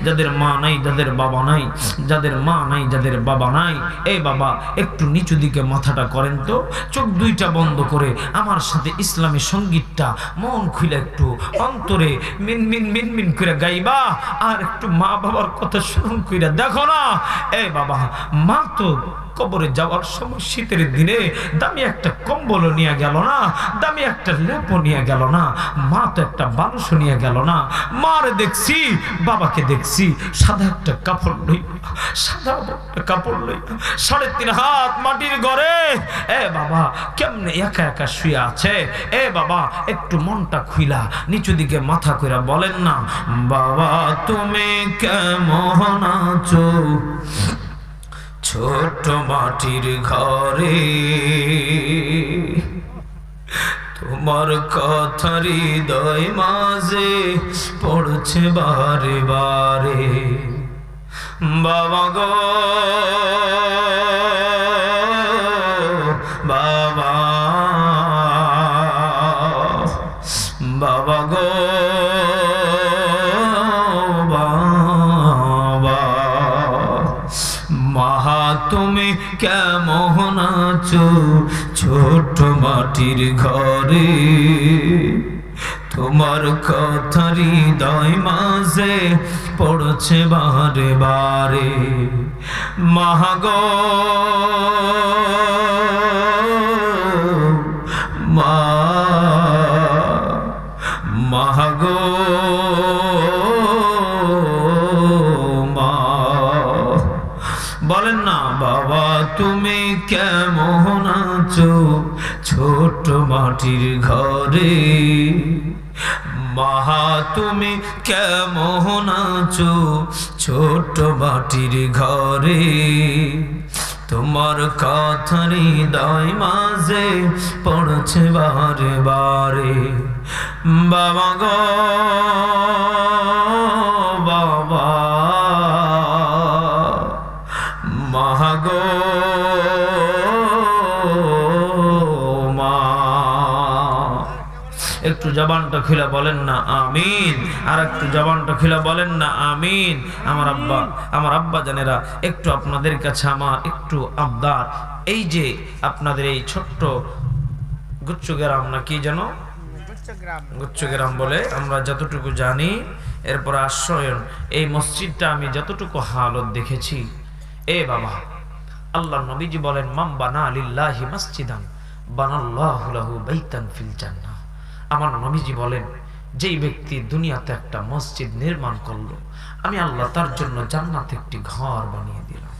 যাদের মা নাই, যাদের বাবা নাই, যাদের মা নাই, যাদের বাবা নাই, এই বাবা একটু নিচু দিকে মাথাটা করেন তো, চোখ দুইটা বন্ধ করে আমার সাথে ইসলামী সঙ্গীতটা মন খুলে একটু অন্তরে মিনমিন মিনমিন করে গাইবা, আর একটু মা বাবার কথা স্মরণ কইরা দেখো না। এই বাবা, মা তো কবরে যাওয়ার সময় শীতের দিনে দামি একটা কম্বল নিয়ে গেল না, দামি একটা লেপো নিয়ে গেল না, মা তো একটা বালুস নিয়ে গেল না। মারে দেখছি, বাবাকে দেখছি সাদা একটা কাপড় লই, সাদা একটা কাপড় লই, 3.5 হাত মাটির ঘরে এ বাবা কেমনে একা একা শুয়ে আছে। এ বাবা একটু মনটা খুইলা নিচু দিকে মাথা কইরা বলেন না, বাবা তুমি কেমন আছো ছোট মাটির ঘরে, তোমার কথা হৃদয় মাঝে পড়ছে বারে বারে। বাবা গো বাবা, বাবা গো তুমি কেমন আছো ছোট মাটির ঘরে, তোমার কথা হৃদয় মাঝে পড়ছে বারে বারে। মা গো মা, মা গো বলেন না, বাবা তুমি কেমন আছো ছোট মাটির ঘরে, মা তুমি কেমন আছো ছোট মাটির ঘরে, তোমার কথা হৃদয় মাঝে পড়ছে বারে বারে। বাবা গো বাবা, মা গো মা। একটু জবানটা খুলে বলেন না আমিন। আর একটু জবানটা খুলে বলেন না আমিন। আমার আব্বা জানেরা, একটু আপনাদের কাছে আমার একটু আবদার, এই যে আপনাদের এই ছোট্ট গুচ্ছগ্রাম না কি যেন গুচ্ছগ্রাম বলে আমরা যতটুকু জানি, এরপর আশ্রয়ন এই মসজিদটা আমি যতটুকু হালত দেখেছি, এ বাবা আল্লাহ নবীজি বলেন মান বানা লিল্লাহি মাসজিদান বানাল্লাহু লাহু বাইতান ফিল জান্নাহ। আমার নবীজি বলেন যেই ব্যক্তি দুনিয়াতে একটা মসজিদ নির্মাণ করলো, আমি আল্লাহ তার জন্য জান্নাতে একটি ঘর বানিয়ে দিলাম।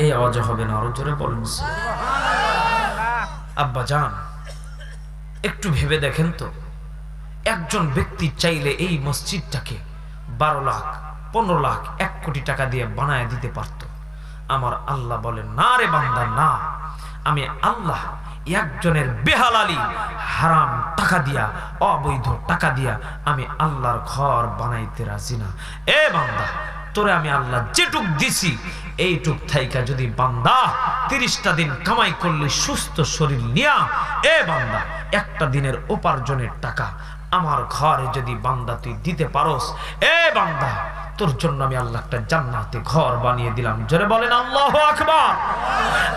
এই আওয়াজ হবে না, আরো জোরে বলুন সুবহানাল্লাহ। আব্বা জান একটু ভেবে দেখেন তো, একজন ব্যক্তি চাইলে এই মসজিদটাকে 12 লাখ 15 লাখ 1 কোটি টাকা দিয়ে বানায় দিতে পারত। আমার আল্লাহ বলেন না রে বান্দা না, আমি আল্লাহ একজনের বেহালালি হারাম টাকা দিয়া, অবৈধ টাকা দিয়া আমি আল্লাহর ঘর বানাইতে রাজি না। এ বান্দা তোরে আমি আল্লাহ যেটুক দিছি এইটুক থাইকা যদি বান্দা 30টা দিন কামাই করলে সুস্থ শরীর নিয়া, এ বান্দা একটা দিনের উপার্জনের টাকা আমার ঘরে যদি বান্দা তুই দিতে পারোস, এ বান্দা তোর জন্য আমি আল্লাহ একটা জান্নাতে ঘর বানিয়ে দিলাম। জোরে বলেন আল্লাহু আকবার।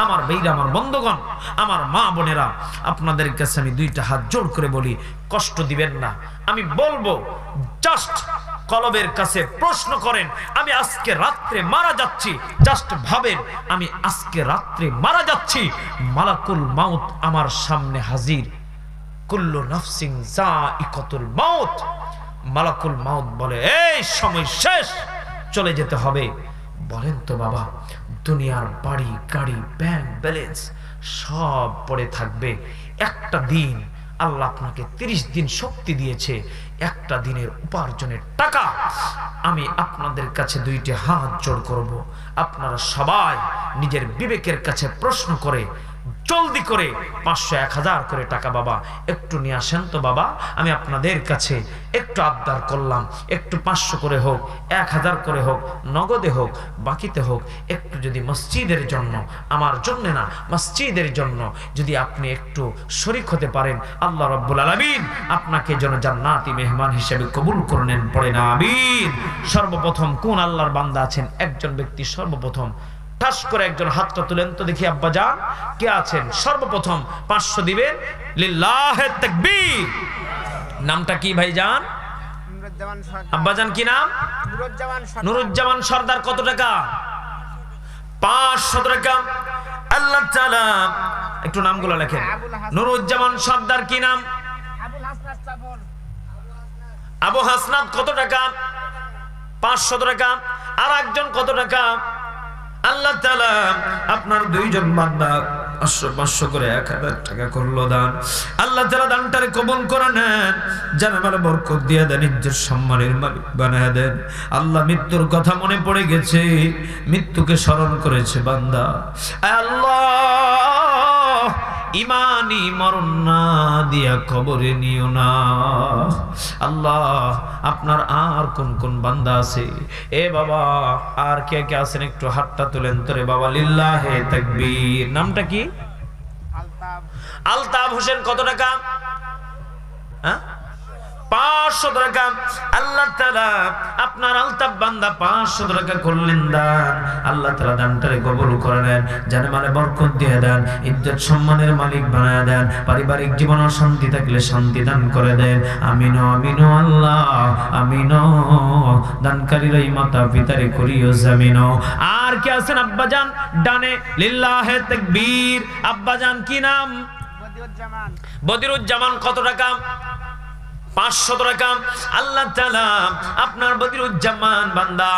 আমার ভাইরা, আমার বন্ধুগণ, আমার মা বোনেরা, আপনাদের কাছে আমি 2টা হাত জোড় করে বলি, কষ্ট দিবেন না। আমি বলবো জাস্ট কলবের কাছে প্রশ্ন করেন, আমি আজকে রাত্রে মারা যাচ্ছি, জাস্ট ভাবেন আমি আজকে রাত্রে মারা যাচ্ছি, মালাকুল মাউত আমার সামনে হাজির, কুল্লু নাফসিন যায়িকাতুল মাউত। মালাকুল মাউত বলে এই সময় শেষ, চলে যেতে হবে। বলেন তো বাবা, দুনিয়ার বাড়ি গাড়ি ব্যাংক ব্যালেন্স সব পড়ে থাকবে, একটা দিন আল্লাহ আপনাকে 30 দিন শক্তি দিয়েছে, একটা দিনের উপার্জনের টাকা। আমি আপনাদের কাছে 2টি হাত জোড় করব, আপনারা সবাই নিজের বিবেকের কাছে প্রশ্ন করে জলদি করে 500 1000 করে টাকা বাবা একটু নিয়ে আসেন তো বাবা। আমি আপনাদের কাছে একটু আবদার করলাম, একটু 500 করে হোক, 1000 করে হোক, নগদে হোক, বাকিতে হোক, একটু যদি মসজিদের জন্য, আমার জন্য না, মসজিদের জন্য যদি আপনি একটু শরীক হতে পারেন, আল্লাহ রাব্বুল আলামিন আপনাকে যেন জান্নাতি মেহমান হিসেবে কবুল করে নেন। পড়ে না আমিন। সর্বপ্রথম কোন আল্লাহর বান্দা আছেন, একজন ব্যক্তি সর্বপ্রথম ঠাস করে একজন হাতটা তুলেন তো দেখি আব্বা জান কে আছেন। সর্বপ্রথম 500 দিবেন। লিল্লাহে তাকবীর। নামটা কি ভাইজান? আব্বা জান কি নাম? নুরুজ্জামান সর্দার। কত টাকা? 500 টাকা। আল্লাহ তাআলা একটু নামগুলো লেখেন। নুরুজ্জামান সর্দার কি নাম? আবু হাসনাত। কত টাকা? 500 টাকা। আর একজন কত টাকা? আল্লাহ তাআলা আপনার 2 জন বান্দা 500 করে 1000 টাকা করলো দান। আল্লাহ তাআলা দানটারে কবুল করে নেন, জানামাল বরকত দিয়ে দেন, ইজ্জত সম্মানের মালিক বানায় দেন। আল্লাহ মৃত্যুর কথা মনে পড়ে গেছে, মৃত্যুকে স্মরণ করেছে বান্দা। আল্লাহ ইমানি মরণ না দিয়া কবরে নিও না। আল্লাহ আপনার আর কোন কোন বান্দা আছে? এ বাবা আর কে কে আছেন একটু হাতটা তুলেন তোরে বাবা। লিল্লাহে তাকবীর। নামটা কি? আলতাফ হোসেন। কত টাকা? 500 টাকা। আল্লাহ তাআলা আপনার আলতাফ বান্দা 500 টাকা করলেন দান। আল্লাহ তাআলা দানটারে কবুল করে নেন, জানে মানে বরকত দিয়ে দেন, ইজ্জত সম্মানের মালিক বানায় দেন, পারিবারিক জীবনে শান্তি থাকলে শান্তি দান করে দেন। আমিন আমিন আল্লাহ আমিন। দানকারীর এই মাতা পিতারে করিও জামিন। আর কে আছেন আব্বা জান ডানে? লিল্লাহে তাকবীর। আব্বা জান কি নাম? বদিরুজ্জামান। বদিরুজ্জামান। কত টাকা? 500 টাকা। আল্লাহ তাআলা আপনার বদিরুজ্জামান বান্দা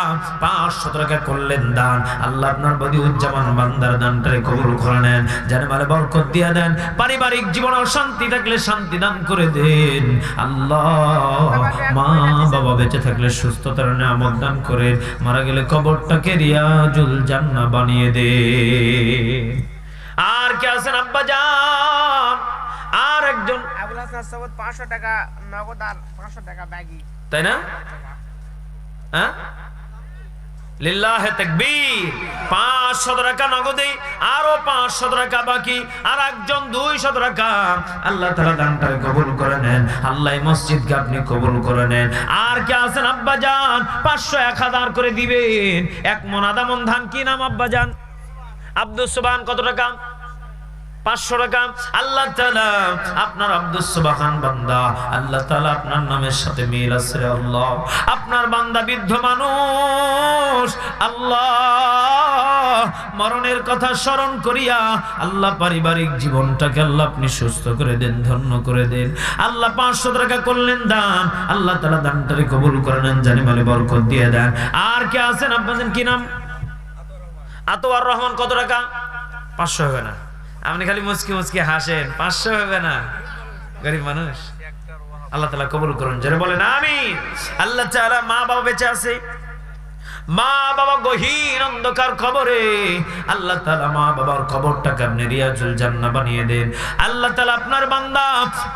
500 টাকা করলেন দান। আল্লাহ আপনার বদিরুজ্জামান বান্দার দানটারে কবুল করে নেন, জানে মানে বরকত দিয়ে দেন, পারিবারিক জীবনে শান্তি থাকলে শান্তি দান করে দেন। আল্লাহ মা বাবা বেঁচে থাকলে সুস্থতার নিয়ামত দান করে, মারা গেলে কবরটাকে রিয়াজুল জান্নাহ বানিয়ে দেন। আর কে আছেন আব্বা জান? আর একজন আবুল হাসান সাউদ 500 টাকা নগদ আর 500 টাকা ব্যাগি, তাই না? হ্যাঁ লিল্লাহে তাকবীর। 500 টাকা নগদে, আরো 500 টাকা বাকি, আর একজন 200 টাকা। আল্লাহ তাআলা দানটাকে কবুল করে নেন, আল্লাহ মসজিদকে আপনি কবুল করে নেন। আর কে আছেন আব্বাজান 500 1000 করে দিবেন। 1 মণ আধা মণ ধান, কি নাম আব্বাজান? আব্দুস সুবহান। কত টাকা? 500 টাকা। আল্লাহ তাআলা আপনার আব্দুস সুবহান বান্দা, আল্লাহ তাআলা আপনার নামের সাথে মিল আছে আল্লাহ। আপনার বান্দা বৃদ্ধ মানুষ, আল্লাহ মরণের কথা স্মরণ করিয়া আল্লাহ পারিবারিক জীবনটাকে আল্লাহ আপনি সুস্থ করে দেন, ধন্য করে দেন। আল্লাহ 500 টাকা করলেন দান, আল্লাহ তাআলা দানটাকে কবুল করে নেন, জানি মালে বরকত দিয়ে দেন। আর কে আছেন আব্বাজান, কি নাম? আতোয়ার রহমান। কত টাকা? 500 হবে না? আপনি খালি মুচকি মুচকি হাসেন, 500 হবে না? গরিব মানুষ। আল্লাহ তাআলা কবুল করুন, যারা বলেন আমিন। আল্লাহ তাআলা মা বাবা বেঁচে আছে, মা বাবা গহীন অন্ধকার কবরে, আল্লাহ তাআলা মা বাবার কবরটাকে আপনি রিয়াজুল জান্নাহ বানিয়ে দেন। আল্লাহ তাআলা আপনার বান্দা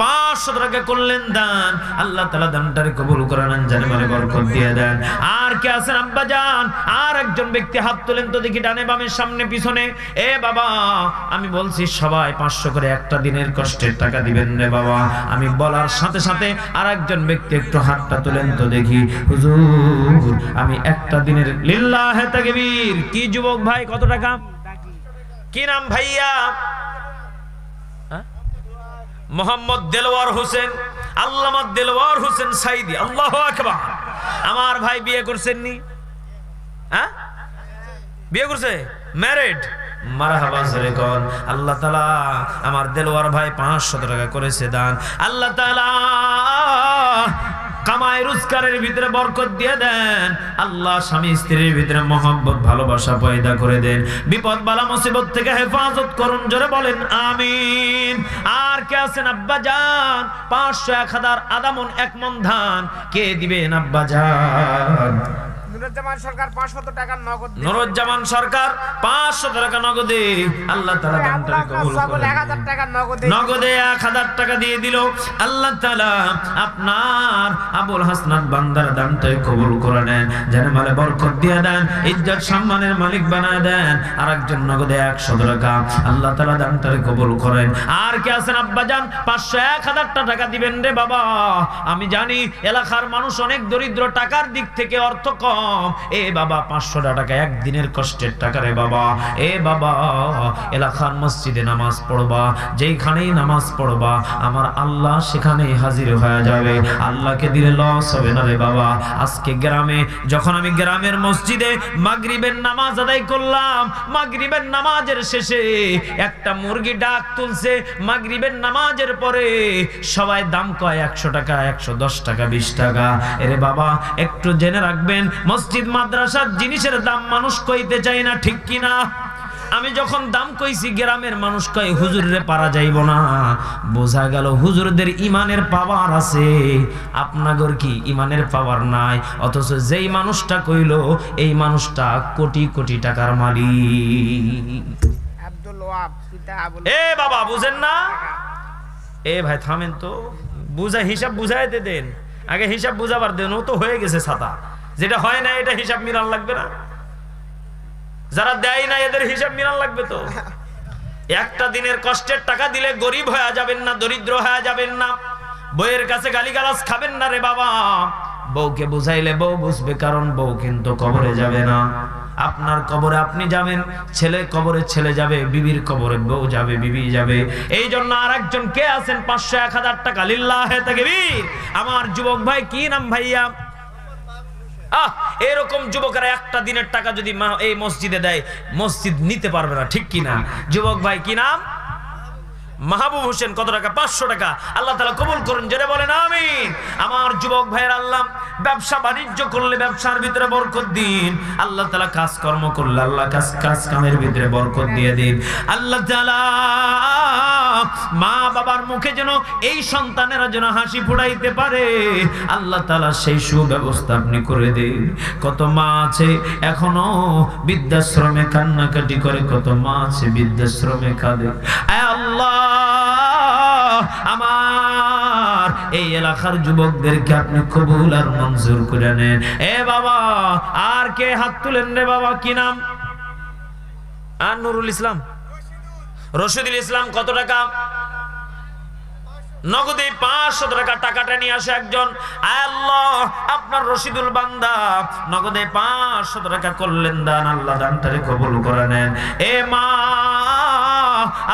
500 টাকা করলেন দান, আল্লাহ তাআলা দানটারে কবুল করে নেন, জানে মানে বরকত দিয়ে দেন। আর কে আছেন আব্বাজান? আর একজন ব্যক্তি হাত তোলেন তো দেখি, ডানে বামে সামনে পিছনে। এ বাবা, আমি বলছি সবাই 500 করে একটা দিনের কষ্টের টাকা দিবেন রে বাবা। আমি বলার সাথে সাথে আর একজন ব্যক্তি একটু হাতটা তোলেন তো দেখি। হুজুর, আমি একটা দিনের লিল্লাহে তাকবীর। কি যুবক ভাই, কত টাকা? কি নাম ভাইয়া? মোহাম্মদ দেলওয়ার হোসেন, আল্লামা দেলওয়ার হোসেন সাইদি। আল্লাহু আকবার। আমার ভাই বিয়ে করছেন নি? হ্যাঁ, বিয়ে করছে, ম্যারিড। মারহাবা জোরে কোন। আল্লাহ তাআলা আমার দেলওয়ার ভাই 500 টাকা করেছে দান। আল্লাহ তাআলা কামাই রোজগারের ভিতরে বরকত দিয়ে দেন। আল্লাহ স্বামী স্ত্রীর ভিতরে মহব্বত ভালোবাসা পয়দা করে দেন। বিপদ বালা মুসিবত থেকে হেফাজত করুন, জোরে বলেন আমিন। আর কে আছেন আব্বাজান? 500 1000 আধা মণ 1 মণ ধান কে দিবেন আব্বাজান? নুরুজ্জামান সরকার 500 টাকা নগদ। নুরুজ্জামান সরকার 500 টাকা নগদে। আল্লাহ তাআলা দানটাকে কবুল করুন। 1000 টাকা নগদে, নগদে 1000 টাকা দিয়ে দিল। আল্লাহ তাআলা আপনার আবুল হাসনাত বান্দার দানটাকে কবুল করে নেন, জানে মালে বরকত দিয়ে দেন, ইজ্জত সম্মানের মালিক বানায় দেন। আরেকজন নগদে 100 টাকা, আল্লাহ তাআলা দানটাকে কবুল করেন। আর কে আছেন আব্বাজান? 500 1000 টাকা দিবেন রে বাবা। আমি জানি এলাকার মানুষ অনেক দরিদ্র, টাকার দিক থেকে অর্থ কম। এ বাবা, 500 টাকা একদিনের কষ্টের টাকা রে বাবা। এ বাবা, এলাকার মসজিদে নামাজ পড়বা, যেখানেই নামাজ পড়বা আমার আল্লাহ সেখানেই হাজির হয়ে যাবে। আল্লাহকে দিলে লস হবে না রে বাবা। আজকে গ্রামে যখন আমি গ্রামের মসজিদে মাগরিবের নামাজ আদায় করলাম, মাগরিবের নামাজের শেষে একটা মুরগি ডাক তুলছে। মাগরিবের নামাজের পরে সবাই দাম কয় 100 টাকা, 110 টাকা, 20 টাকা। এরে বাবা, একটু জেনে রাখবেন, মসজিদ মাদ্রাসার জিনিসের দাম মানুষ কইতে চায় না, ঠিক কিনা? আমি যখন দাম কইছি, গ্রামের মানুষ কয় হুজুরে পারা যাইব না। বোঝা গেল হুজুরদের ইমানের পাওয়ার আছে, আপনাদের কি ইমানের পাওয়ার নাই? অথচ যেই মানুষটা কইলো এই মানুষটা কোটি কোটি টাকার মালিক। আব্দুল ওয়াহাব পিতা আবুল। এ বাবা, বুঝেন না? এ ভাই থামেন তো, বুঝা হিসাব বুঝাইতে দেন। আগে হিসাব বুঝাবার দেন, ও তো হয়ে গেছে ছাতা। যেটা হয় না এটা হিসাব মিলান লাগবে না? যারা দেয় না এদের হিসাব মিলান লাগবে তো। একটা দিনের কষ্টের টাকা দিলে গরিব হয়ে যাবেন না, দরিদ্র হয়ে যাবেন না। বউয়ের কাছে গালিগালাজ খাবেন না রে বাবা। বউকে বুঝাইলে বউ বুঝবে, কারণ বউ কিন্তু কবরে যাবে না। আপনার কবরে আপনি যাবেন, ছেলে কবরে ছেলে যাবে, বিবির কবরে বউ যাবে, বিবি যাবে। এই জন্য আর একজন কে আছেন 500 1000 টাকা লিল্লাহে তাকবীর। আমার যুবক ভাই, কি নাম ভাইয়া? এরকম যুবকেরা একটা দিনের টাকা যদি এই মসজিদে দেয়, মসজিদ নিতে পারবে না, ঠিক কিনা? যুবক ভাই, কি নাম? মাহবুব হোসেন। কত টাকা? 500 টাকা। আল্লাহ তাআলা কবুল করুন, জেনে বলেন আমিন। আমার যুবক ভাইয়ের আল্লাহ ব্যবসা বাণিজ্য করলে ব্যবসার ভিতরে বরকত দিন। আল্লাহ তাআলা কাজকর্ম করলে আল্লাহ কাজ কামের ভিতরে বরকত দিয়ে দিন। আল্লাহ তাআলা মা বাবার মুখে যেন এই সন্তানেরা যেন হাসি ফুটাইতে পারে, আল্লাহ তাআলা সেই সুব্যবস্থা আপনি করে দিন। কত মা আছে এখনো বৃদ্ধাশ্রমে কান্নাকাটি করে, কত মা আছে বৃদ্ধাশ্রমে কাঁদে। আয় আল্লাহ, আমার এই এলাকার যুবকদেরকে আপনি কবুল আর মঞ্জুর করে নেন। এ বাবা, আর কে হাত তুলেন রে বাবা? কি নাম? আর নুরুল ইসলাম, রশিদুল ইসলাম। কত টাকা? নগদে 500 টাকা। টাকাটা নিয়ে আসে একজন। আল্লাহ, আপনার রশিদুল বান্দা নগদে 500 টাকা করলেন দান, আল্লাহ দানটারে কবুল করে নেন। এ মা,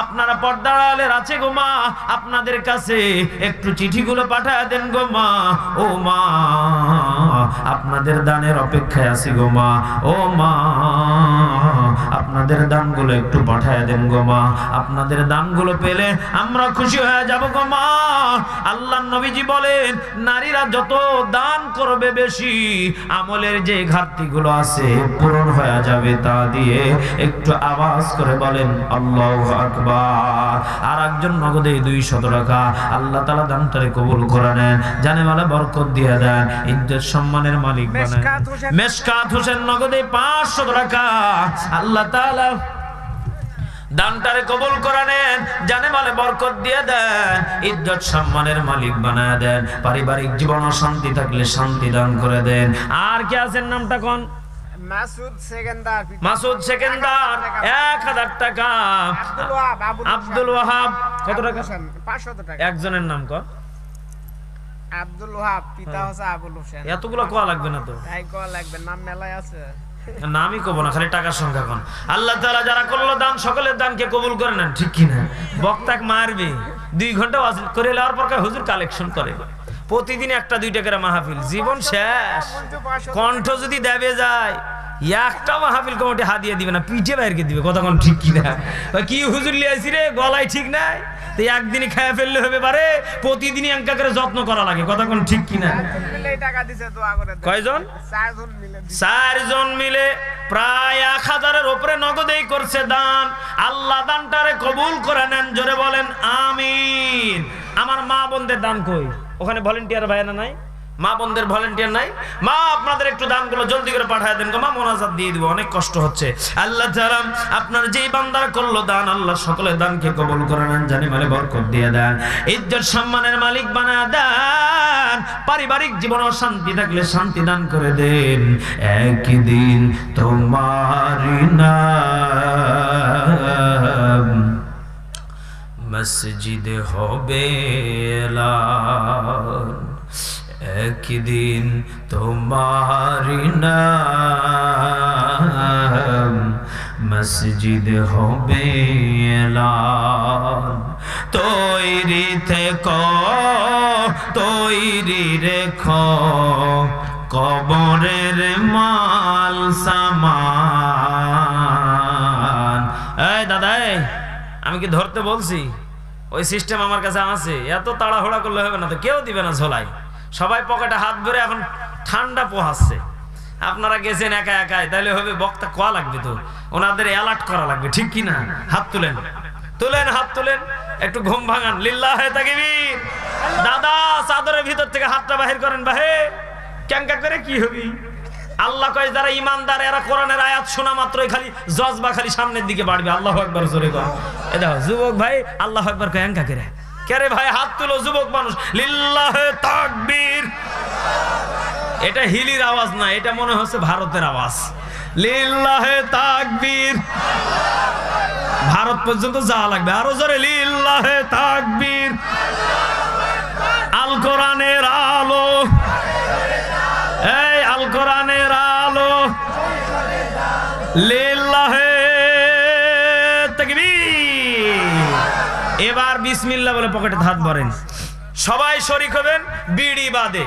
আপনারা পর্দার আড়ালের আছে গো মা, আপনাদের কাছে একটু চিঠিগুলো পাঠায় দেন গো মা। ও মা, আপনাদের দানের অপেক্ষায় আছি গো মা। ও মা, আপনাদের দানগুলো একটু পাঠায় দেন গো মা। আপনাদের দানগুলো পেলে আমরা খুশি হয়ে যাব গো মা। আল্লাহর নবীজি বলেন, নারীরা যত দান করবে বেশি, আমলের যে ঘাটতিগুলো আছে পূরণ হয়ে যাবে তা দিয়ে। একটু আওয়াজ করে বলেন আল্লাহু আকবার। আর একজন নগদে 200 টাকা। আল্লাহ তাআলা দানটারে কবুল করে নেন, জানে মালে বরকত দিয়ে দেন, ইজ্জত সম্মানের মালিক বানান। মেশকাত হোসেন নগদে 500 টাকা। আল্লাহ তাআলা দানটারে কবুল করে নেন, জানে মালে বরকত দিয়ে দেন, ইজ্জত সম্মানের মালিক বানায় দেন। পারিবারিক জীবন শান্তি থাকলে শান্তি দান করে দেন। আর কে আছেন? নামটা কোন? মাসুদ সেকেন্দার। মাসুদ সেকেন্দার 1000 টাকা। আব্দুল ওয়াহাব কত টাকা? 500 টাকা। একজনের নাম কর। আব্দুল ওয়াহাব, পিতা হচ্ছে আবুল হোসেন। এতগুলো কোয়া লাগবে না তো? তাই কোয়া লাগবে, নাম মেলায় আছে। নামই কব না, খালি টাকার সংখ্যা কোন। আল্লাহ তাআলা যারা করলো দান, সকলের দানকে কবুল করে নেন, ঠিক কি না? বক্তাক মারবে 2 ঘন্টা ওয়াজ করে নেওয়ার পর হুজুর কালেকশন করে। প্রতিদিন 1-2 টাকার মাহফিল, জীবন শেষ। কণ্ঠ যদি দেবে যায়, একটা মাহফিল কমিটি হাদিয়া দিবে না, পিঠে বাইরকে দিবে। কথা কোন ঠিক কি না? কি হুজুর লিয়াইছি রে, গলায় ঠিক নাই, তো একদিনই খায়া ফেললে হবে পারে? প্রতিদিনই এঙ্কা করে যত্ন করা লাগে। কথা কোন ঠিক কি না? কয়জন? 4 জন মিলে প্রায় 1000-এর উপরে নগদেই করছে দান। আল্লাহ দানটারে কবুল করে নেন, জোরে বলেন আমিন। আমার মা বোনদের দান কই? ওখানে ভলেন্টিয়ার ভাইরা নাই? মা বোনদের ভলেন্টিয়ার নাই? মা, আপনাদের একটু দানগুলো জলদি করে পাঠিয়ে দেন গো মা, মোনাজাত দিয়ে দিব, অনেক কষ্ট হচ্ছে। আল্লাহ তাআলা আপনার যেই বান্দারা করলো দান, আল্লাহ সকলের দানকে কবুল করে নেন, জানি মালে বরকত দিয়ে দেন, ইজ্জত সম্মানের মালিক বানায় দেন। পারিবারিক জীবনে শান্তি থাকলে শান্তি দান করে দেন। একদিন তোমার নাম মসজিদ হবে এলান, একদিন তোমার নাম মসজিদ হবে এলান। তৈরি থেকো, তৈরি রেখো, কবরের মাল সামান। এই দাদা, আমি কি ধরতে বলছি? ওই সিস্টেম আমার কাছে আছে। এত তাড়াহুড়া করলে হবে না তো, কেউ দিবে না ঝোলাই। সবাই পকেটে হাত ভরে এখন ঠান্ডা পোহাচ্ছে। আপনারা গেছেন একা একাই, তাহলে হবে? বক্তা কোয়া লাগবে তো, ওনাদের অ্যালার্ট করা লাগবে, ঠিক কি না? হাত তুলেন, তুলেন, হাত তুলেন, একটু ঘুম ভাঙান। লিল্লাহে তাকবীর। দাদা, চাদরের ভিতর থেকে হাতটা বাহির করেন। বাহে ক্যাঙ্কা করে কি হবি? আল্লাহ কয় যারা ইমানদার এরা কোরআনের আয়াত শোনা মাত্রই খালি জজবা খালি সামনের দিকে বাড়বে। আল্লাহু আকবার জোরে কর। এ দেখো যুবক ভাই, আল্লাহু আকবার কয় ক্যাঙ্কা করে। কেরে ভাই হাত তুলো, যুবক মানুষ। লিল্লাহে তাকবীর। এটা হিলির আওয়াজ না, এটা মনে হচ্ছে ভারতের আওয়াজ। লিল্লাহে তাকবীর। ভারত পর্যন্ত যাওয়া লাগবে, আরো জোরে লিল্লাহে তাকবীর। আল কোরআনের আলো, এই আল কোরআনের আলো। লিল্লাহে তাকবীর। এবার বিসমিল্লাহ বলে পকেটে হাত ভরেন। সবাই শরীক হবেন, বিড়ি বাদে।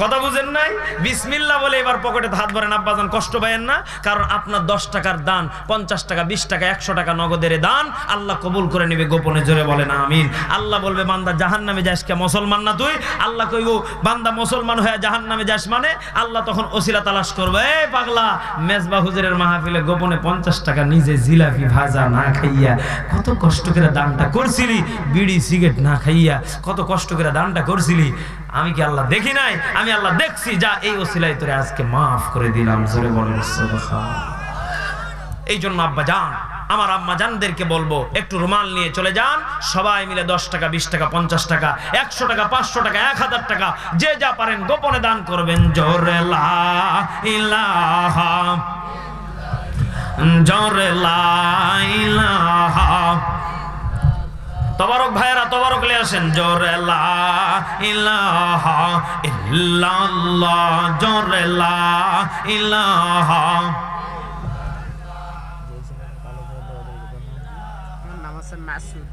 কথা বুঝেন নাই? বিসমিল্লাহ বলে এবার পকেটে হাত ভরেন। আব্বাজান কষ্ট পায়েন না, কারণ আপনার 10 টাকার দান, 50 টাকা, 20 টাকা, 100 টাকা নগদের দান আল্লাহ কবুল করে নেবে গোপনে, জোরে বলেন আমিন। আল্লাহ বলবে বান্দা জাহান্নামে যাস কে, মুসলমান না তুই? আল্লাহ কইব বান্দা মুসলমান হয়ে জাহান্নামে যাস মানে? আল্লাহ তখন ওসিলা তালাশ করবে। এই পাগলা, মেজবা হুজুরের মাহফিলে গোপনে 50 টাকা নিজে জিলাপি ভাজা না খাইয়া কত কষ্ট করে দানটা করছিলি, বিড়ি সিগারেট না খাইয়া কত কষ্ট করে দানটা করছিলি। আমি কি আল্লাহ দেখি নাই? আমি আল্লাহ দেখছি। যা, এই ওসিলায় তোরে আজকে মাফ করে দিলাম, জোরে বলেন সুবহানাল্লাহ। এই জন্য আব্বা যান, আমার আম্মা জানদেরকে বলবো একটু রুমাল নিয়ে চলে যান, সবাই মিলে 10 টাকা 20 টাকা 50 টাকা 100 টাকা 500 টাকা 1000 টাকা যে যা পারেন গোপনে দান করবেন। জোরে লা ইলাহা, জোরে লা ইলাহা। তবারক ভাইরা তবারক লে আসেন। জোরে লা ইলাহা ইল্লাল্লাহ, জোরে লা ইলাহা। আমার নাম আছে মাসুদ।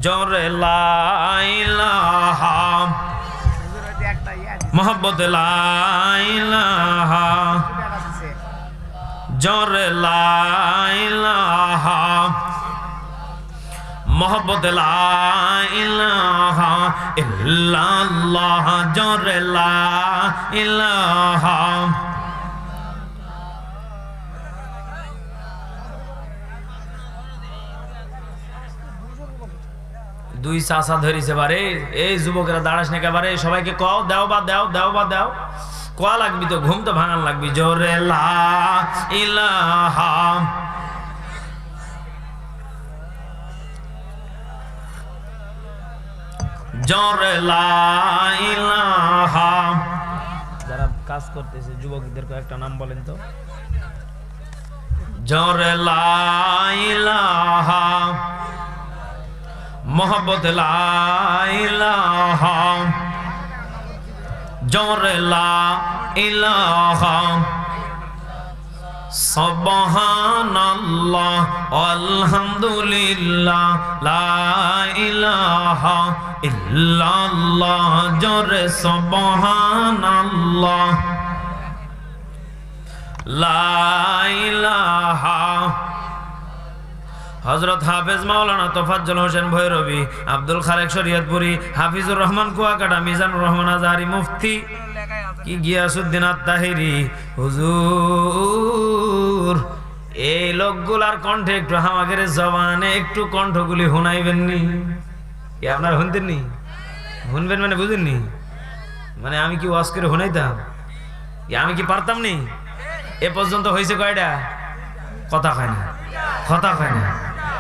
জোরে লা ইলাহা হুজুর ওই যে একটা ইয়া দিছে, মোহাম্মদ লা ইলাহা, টাকা দিছে। জোরে লা ইলাহা মোহাম্মদ লা ইলাহা ইল্লাল্লাহ, জোরে লা ইলাহা। দুই চাষা ধরিছে বারে, এই যুবকেরা দাঁড়াস না একেবারে, সবাইকে কও দাও বা দাও, দাও বা দাও, কোয়া লাগবি তো, ঘুম তো ভাঙান লাগবি। জোরে লা ইলাহা, জোরে লা ইলাহা। যারা কাজ করতেছে যুবকদের কয়েকটা নাম বলেন তো। জোরে লা ইলাহা মোহাম্মদ লা ইলাহা, জোরে লা ইলাহা। সুবহানাল্লাহ আলহামদুলিল্লাহ লা ইলাহা ইল্লাল্লাহ, জোরে সুবহানাল্লাহ লা ইলাহা। হযরত হাফেজ মাওলানা তোফাজ্জল হোসেন ভৈরবী, আব্দুল খালেক শরীয়তপুরী, হাফিজুর রহমান কুয়াকাটা, মিজানুর রহমান আজহারি মুফতি, কি গিয়াসউদ্দিন আত-তাহিরি হুজুর। এই লোকগুলার কণ্ঠে একটু হামাগের জবানে একটু কণ্ঠগুলি শুনাইবেননি? কি আপনার শুনতেননি? শুনবেন মানে বুঝেননি? মানে আমি কি ওয়াজ করে শুনাইতাম? আমি কি পারতাম নি? এ পর্যন্ত হয়েছে কয়টা? কথা কয় না, কথা কয় না,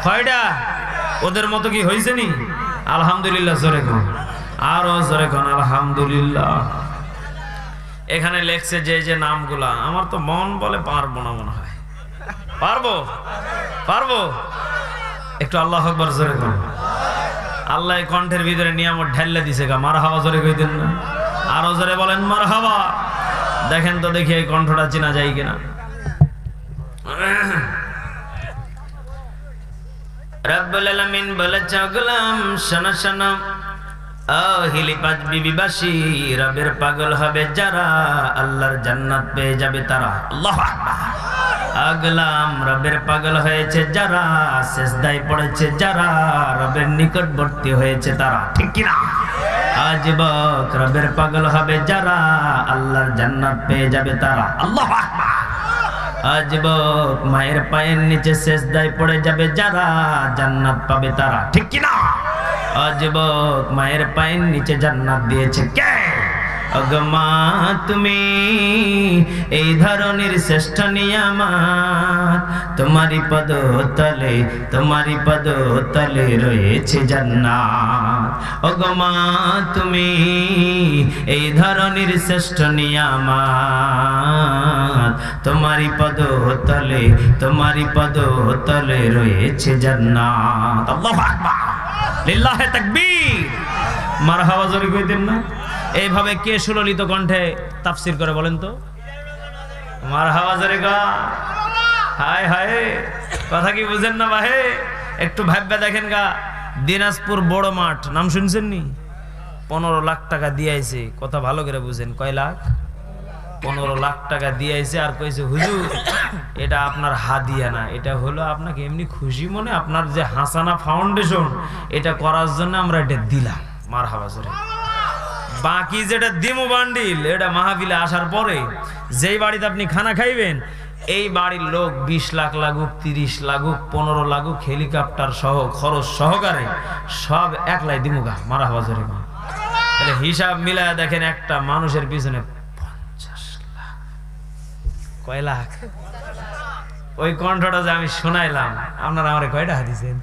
কয়টা? ওদের মতো কি হয়েছে নি? আলহামদুলিল্লাহ জোরে কোন, আরো জোরে কোন আলহামদুলিল্লাহ। এখানে লেখছে যে যে নামগুলা, আমার তো মন বলে পারবো না, মনে হয় পারবো, পারবো। একটু আল্লাহু আকবার জোরে কোন। আল্লাহ কণ্ঠের ভিতরে নিয়ামত ঢেলে দিছে গা, মারহাবা জোরে কইতেন না? আরো জোরে বলেন মারহাবা। দেখেন তো দেখি এই কণ্ঠটা চেনা যায় কিনা। রব্বুল আলামিন বলেছে গোলাম শোনো শোনো, আহিলি পাঁচ বিবিবাসী, রবের পাগল হবে যারা, আল্লাহর জান্নাত পেয়ে যাবে তারা। আল্লাহু আকবার। আগলাম রবের পাগল হয়েছে যারা, সিজদায় পড়েছে যারা, রবের নিকটবর্তী হয়েছে তারা। ঠিক কি না? আজবক রবের পাগল হবে যারা, আল্লাহর জান্নাত পেয়ে যাবে তারা। আল্লাহু আকবার। আজবক মায়ের পায়ের নিচে সিজদায় পড়ে যাবে যারা, জান্নাত পাবে তারা। ঠিক কি না? আজবক মায়ের পায়ের নিচে জান্নাত দিয়েছে কে? অগমা তুমি এই ধরনের শ্রেষ্ঠ নিয়ামত, তোমারই পদ তলে, তোমারই পদ তলে রয়েছে জান্নাত। অগমা তুমি এই ধরনের শ্রেষ্ঠ নিয়ামত, তোমারই পদ তলে, তোমারই পদ তলে রয়েছে জান্নাত। আল্লাহু আকবার। লিল্লাহে তাকবীর। মারহাবা জোরে কইতেন না? এইভাবে কে সুললিত কণ্ঠে তাফসীর করে বলেন তো? মারহাবা জোরে গা। হায় হায়, কথা কি বুঝেন না ভাই? একটু ভাববে দেখেন গা। দিনাজপুর বড় মাঠ নাম শুনছেন নি? 15 লাখ টাকা দিয়েছে। কথা ভালো করে বুঝেন। কয় লাখ? 15 লাখ টাকা দিয়েছে। আর কইছে হুজুর এটা আপনার হাদিয়া না, এটা হলো আপনাকে এমনি খুশি মনে আপনার যে হাসানা ফাউন্ডেশন এটা করার জন্য আমরা এটা দিলাম। মারহাবা জোরে। বাকি যেটা দিমু বান্ডিল এটা মাহফিলে আসার পরে যেই বাড়িতে আপনি খানা খাইবেন, এই বাড়ির লোক 20 লাখ লাগুক, 30 লাগুক, 15 লাগুক, হেলিকপ্টার সহ খরচ সহকারে সব একলাই দিমুগা। মারহাবা জোরে। তাহলে হিসাব মিলায় দেখেন একটা মানুষের পিছনে 50 লাখ। কয় লাখ? ওই কণ্ঠটা যে আমি শোনাইলাম, আপনারা আমারে কয়টা দিয়েছেন?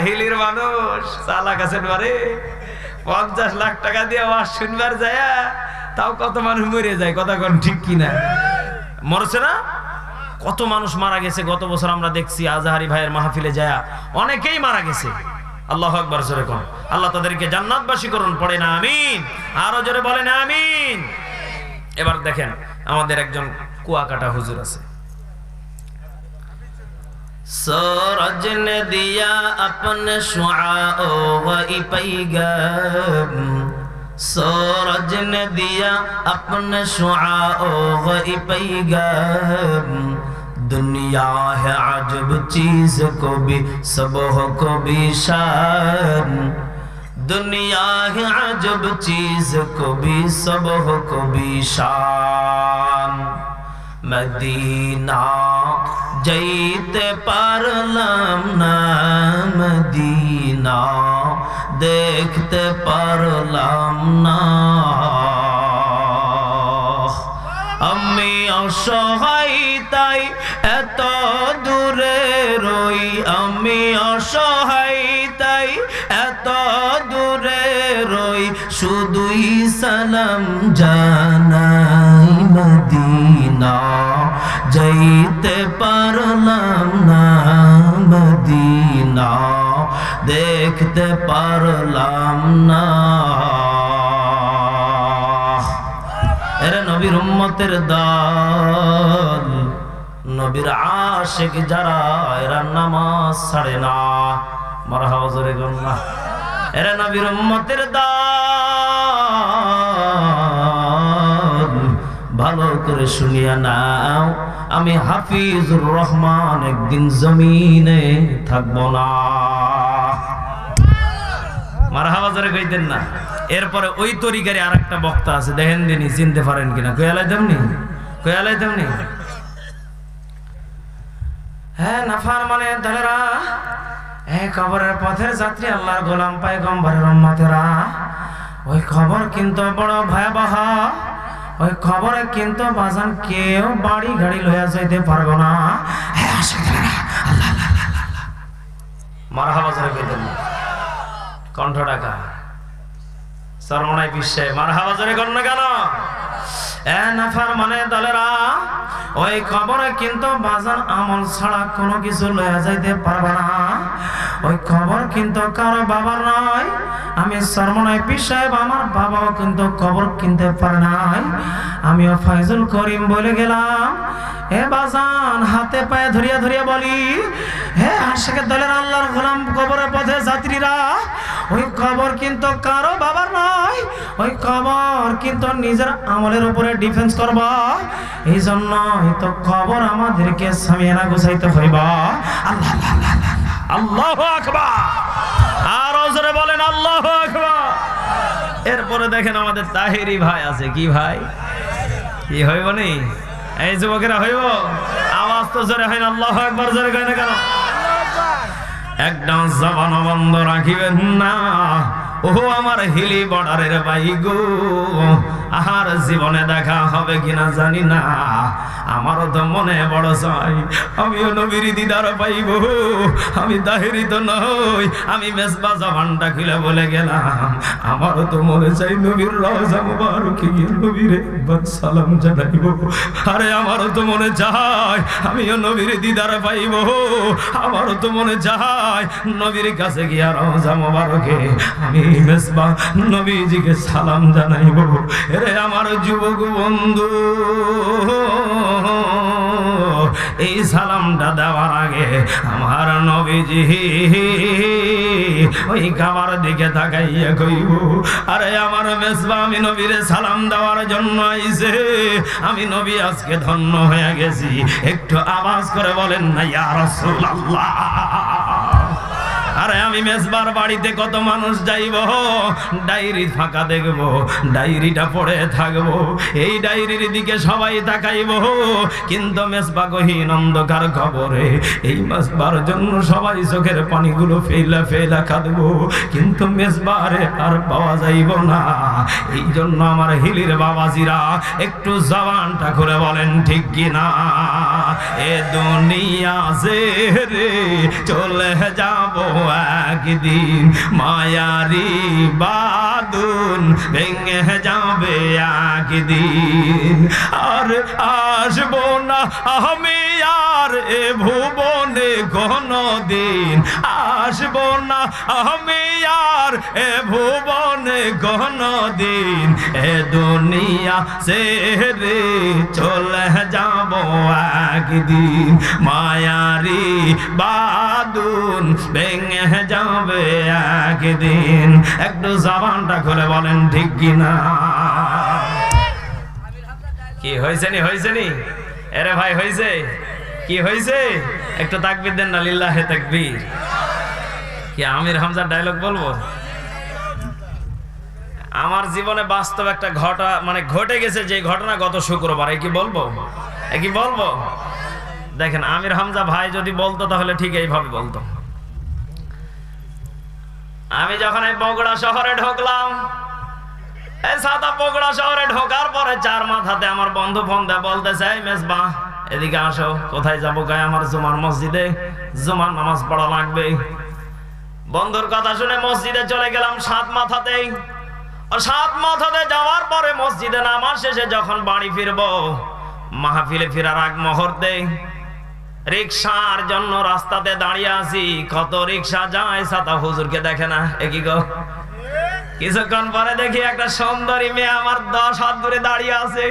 হিলির মানুষ চালাক আছেন বারে, 50 লাখ টাকা দিয়ে ওয়াজ শুনবার যায়, তাও কত মানুষ মরে যায়, কথা কোন ঠিক কিনা? মরছে না? কত মানুষ মারা গেছে গত বছর আমরা দেখছি আজহারি ভাইয়ের মাহফিলে যায়, অনেকেই মারা গেছে। আল্লাহু আকবার জোরে কোন, আল্লাহ তাদেরকে জান্নাতবাসী করুন, পড়ে না আমিন, আরো জোরে বলেন আমিন। এবার দেখেন আমাদের একজন কুয়াকাটা হুজুর আছে। सूरज ने दिया अपने शुआओ वही पैगाम, सूरज ने दिया अपने शुआओ वही पैगाम, दुनिया है अजब चीज को भी सबह को भी शान, दुनिया है अजब चीज को भी सबह को भी शान, मदीना যাইতে পারলাম না, মদিনা দেখতে পারলাম না, আমি অসহায় তাই এত দূরে রই, আমি অসহায় তাই এত দূরে রই, শুধুই সালাম জানাই, মদিনা যাইতে পারলাম না, মদিনা দেখতে পারলাম না। এরা নবীর উম্মতের দল, নবীর আশিক যারা, এরা নামাজ ছাড়ে না, মারহাবা জোরে গন্না। এরা নবীর উম্মতের দল, ভালো করে শুনিয়া নাও, আমি হাফিজুর রহমান একদিন জমিনে থাকবো না। মারহাবা জোরে কইতেন না। এরপরে ওই তরিকারে আরেকটা বক্তা আছে, দেখেন দিনই চিনতে পারেন কিনা, কয়ালাই তেমনি, কয়ালাই তেমনি। হ্যাঁ, নাফার মানে দলেরা, কবরের পথের যাত্রী, আল্লাহর গোলাম পয়গম্বরের উম্মতেরা, ওই খবর কিন্তু বড় ভয়াবহ। ওই খবরে কিন্তু বাজান কেউ বাড়ি গাড়ি লইয়া যাইতে পারবো না। মারহাবা জোরে কইতেন না, কণ্ঠ ডাকা সরমনাই বিশ্বে, মারহাবা জোরে কর না কেন? নাফার মানে দলেরা, ওই খবরে কিন্তু বাজান আমল ছাড়া কোনো কিছু লইয়া যাইতে পারবে না। ওই খবর কিন্তু কারো বাবার নয়। আমি সরমনাই পীর সাহেব, আমার বাবাও কিন্তু খবর কিনতে পারে নাই। আমিও ফাইজুল করিম বলে গেলাম, হে বাজান হাতে পায়ে ধরিয়া ধরিয়া বলি, হে আশিকের দলের আল্লাহর গোলাম কবরের পথে যাত্রীরা, ওই খবর কিন্তু কারো বাবার নয়। ওই খবর কিন্তু নিজের আমলের উপরে ডিফেন্স করবা। এই জন্যই তো খবর আমাদেরকে সামিয়ানা গুছাইতে হইবা। আল্লাহ আল্লাহু আকবার, আরো জোরে বলেন আল্লাহু আকবার। এরপরে দেখেন আমাদের তাহেরি ভাই আছে। কি ভাই, কি হইব নি? এই যুবকেরা হইব? আওয়াজ তো জোরে হয় না, আল্লাহু আকবার জোরে কয় না কেন? একদম জবান বন্ধ রাখিবেন না। ও আমার হিলি বর্ডারের ভাই গো, আর জীবনে দেখা হবে কিনা জানি না, আমারও তো মনে বড় চাই আমিও নবীর দিদার পাইব। আমি তাহেরি তো নই, আমি মেসবা জবানটা খুলে বলে গেলাম, আমারও তো মনে চাই নবীর রওজা মুবারকে গিয়ে নবীর একবার সালাম জানাইব। আরে আমারও তো মনে চাই আমিও নবীর দিদার পাইব। আমারও তো মনে চাই নবীর কাছে গিয়া রওজা মুবারকে আমি মেসবা নবীজিকে সালাম জানাইব। এরে আমার যুবক বন্ধু, এই সালামটা দেওয়ার আগে আমার নবীজি ওই কাবার দিকে তাকাইয়া কইব, আরে আমার মেসবা আমি নবীরে সালাম দেওয়ার জন্য আইছে, আমি নবী আজকে ধন্য হয়ে গেছি। একটু আওয়াজ করে বলেন না ইয়া রাসূলুল্লাহ। আরে আমি আমি মেজবার বাড়িতে কত মানুষ যাইব, ডায়েরি ফাঁকা দেখব, ডায়েরিটা পড়ে থাকবো, এই ডায়েরির দিকে সবাই তাকাইব, কিন্তু মেজবা গহীন অন্ধকার খবরে এই মেজবার জন্য সবাই চোখের পানিগুলো ফেলা ফেলা কাঁদবো, কিন্তু মেজবারে আর পাওয়া যাইব না। এই জন্য আমার হিলির বাবাজিরা একটু জবানটা খুলে বলেন ঠিক কিনা। এ দুনিয়া সে রে চলে যাব একদিন, মায়ারি বাঁধন ভেঙে যাবে একদিন, আর আসবো না আমি আর এ ভুবনে কোনদিন, আসবো না আমি আর এ ভুবনে কোনদিন, এ দুনিয়া ছেড়ে চলে যাব একদিন, মায়ারি বাঁধন ভেঙে যাবে একদিন। একটু জবানটা খুলে বলেন ঠিক কিনা। কি হয়েছে নি, হয়েছে নি? এরে ভাই হয়েছে, কি হয়েছে? একটু তাকবীর দেন না, লিল্লাহে তাকবীর। কি আমির হামজার ডায়লগ বলবো? আমার জীবনে বাস্তব একটা ঘটে গেছে, যে ঘটনা গত শুক্রবার। কি বলবো? কি বলবো? দেখেন, আমির হামজা ভাই যদি বলতো তাহলে ঠিক এইভাবে বলতো। আমি যখন এই বগুড়া শহরে ঢুকলাম, এই সাদা বগুড়া শহরে ঢোকার পরে চার মাথাতে আমার বন্ধু ফোন দেয়, বলতেছে এই মেজবা এদিকে আসো। কোথায় যাবো? গায়ে আমার জুমার মসজিদে জুমার নামাজ পড়া লাগবে। বন্ধুর কথা শুনে মসজিদে চলে গেলাম সাত মাথাতেই। আর সাত মাথাতে যাওয়ার পরে মসজিদে নামাজ শেষে যখন বাড়ি ফিরবো, মাহফিলে ফেরার আগ মুহূর্তে রিকশার জন্য রাস্তাতে দাঁড়িয়ে আছি। কত রিকশা যায়, সাদা হুজুরকে দেখে না। একই গো, কিছুক্ষণ পরে দেখি একটা সুন্দরী মেয়ে আমার 10 হাত দূরে দাঁড়িয়ে আছে।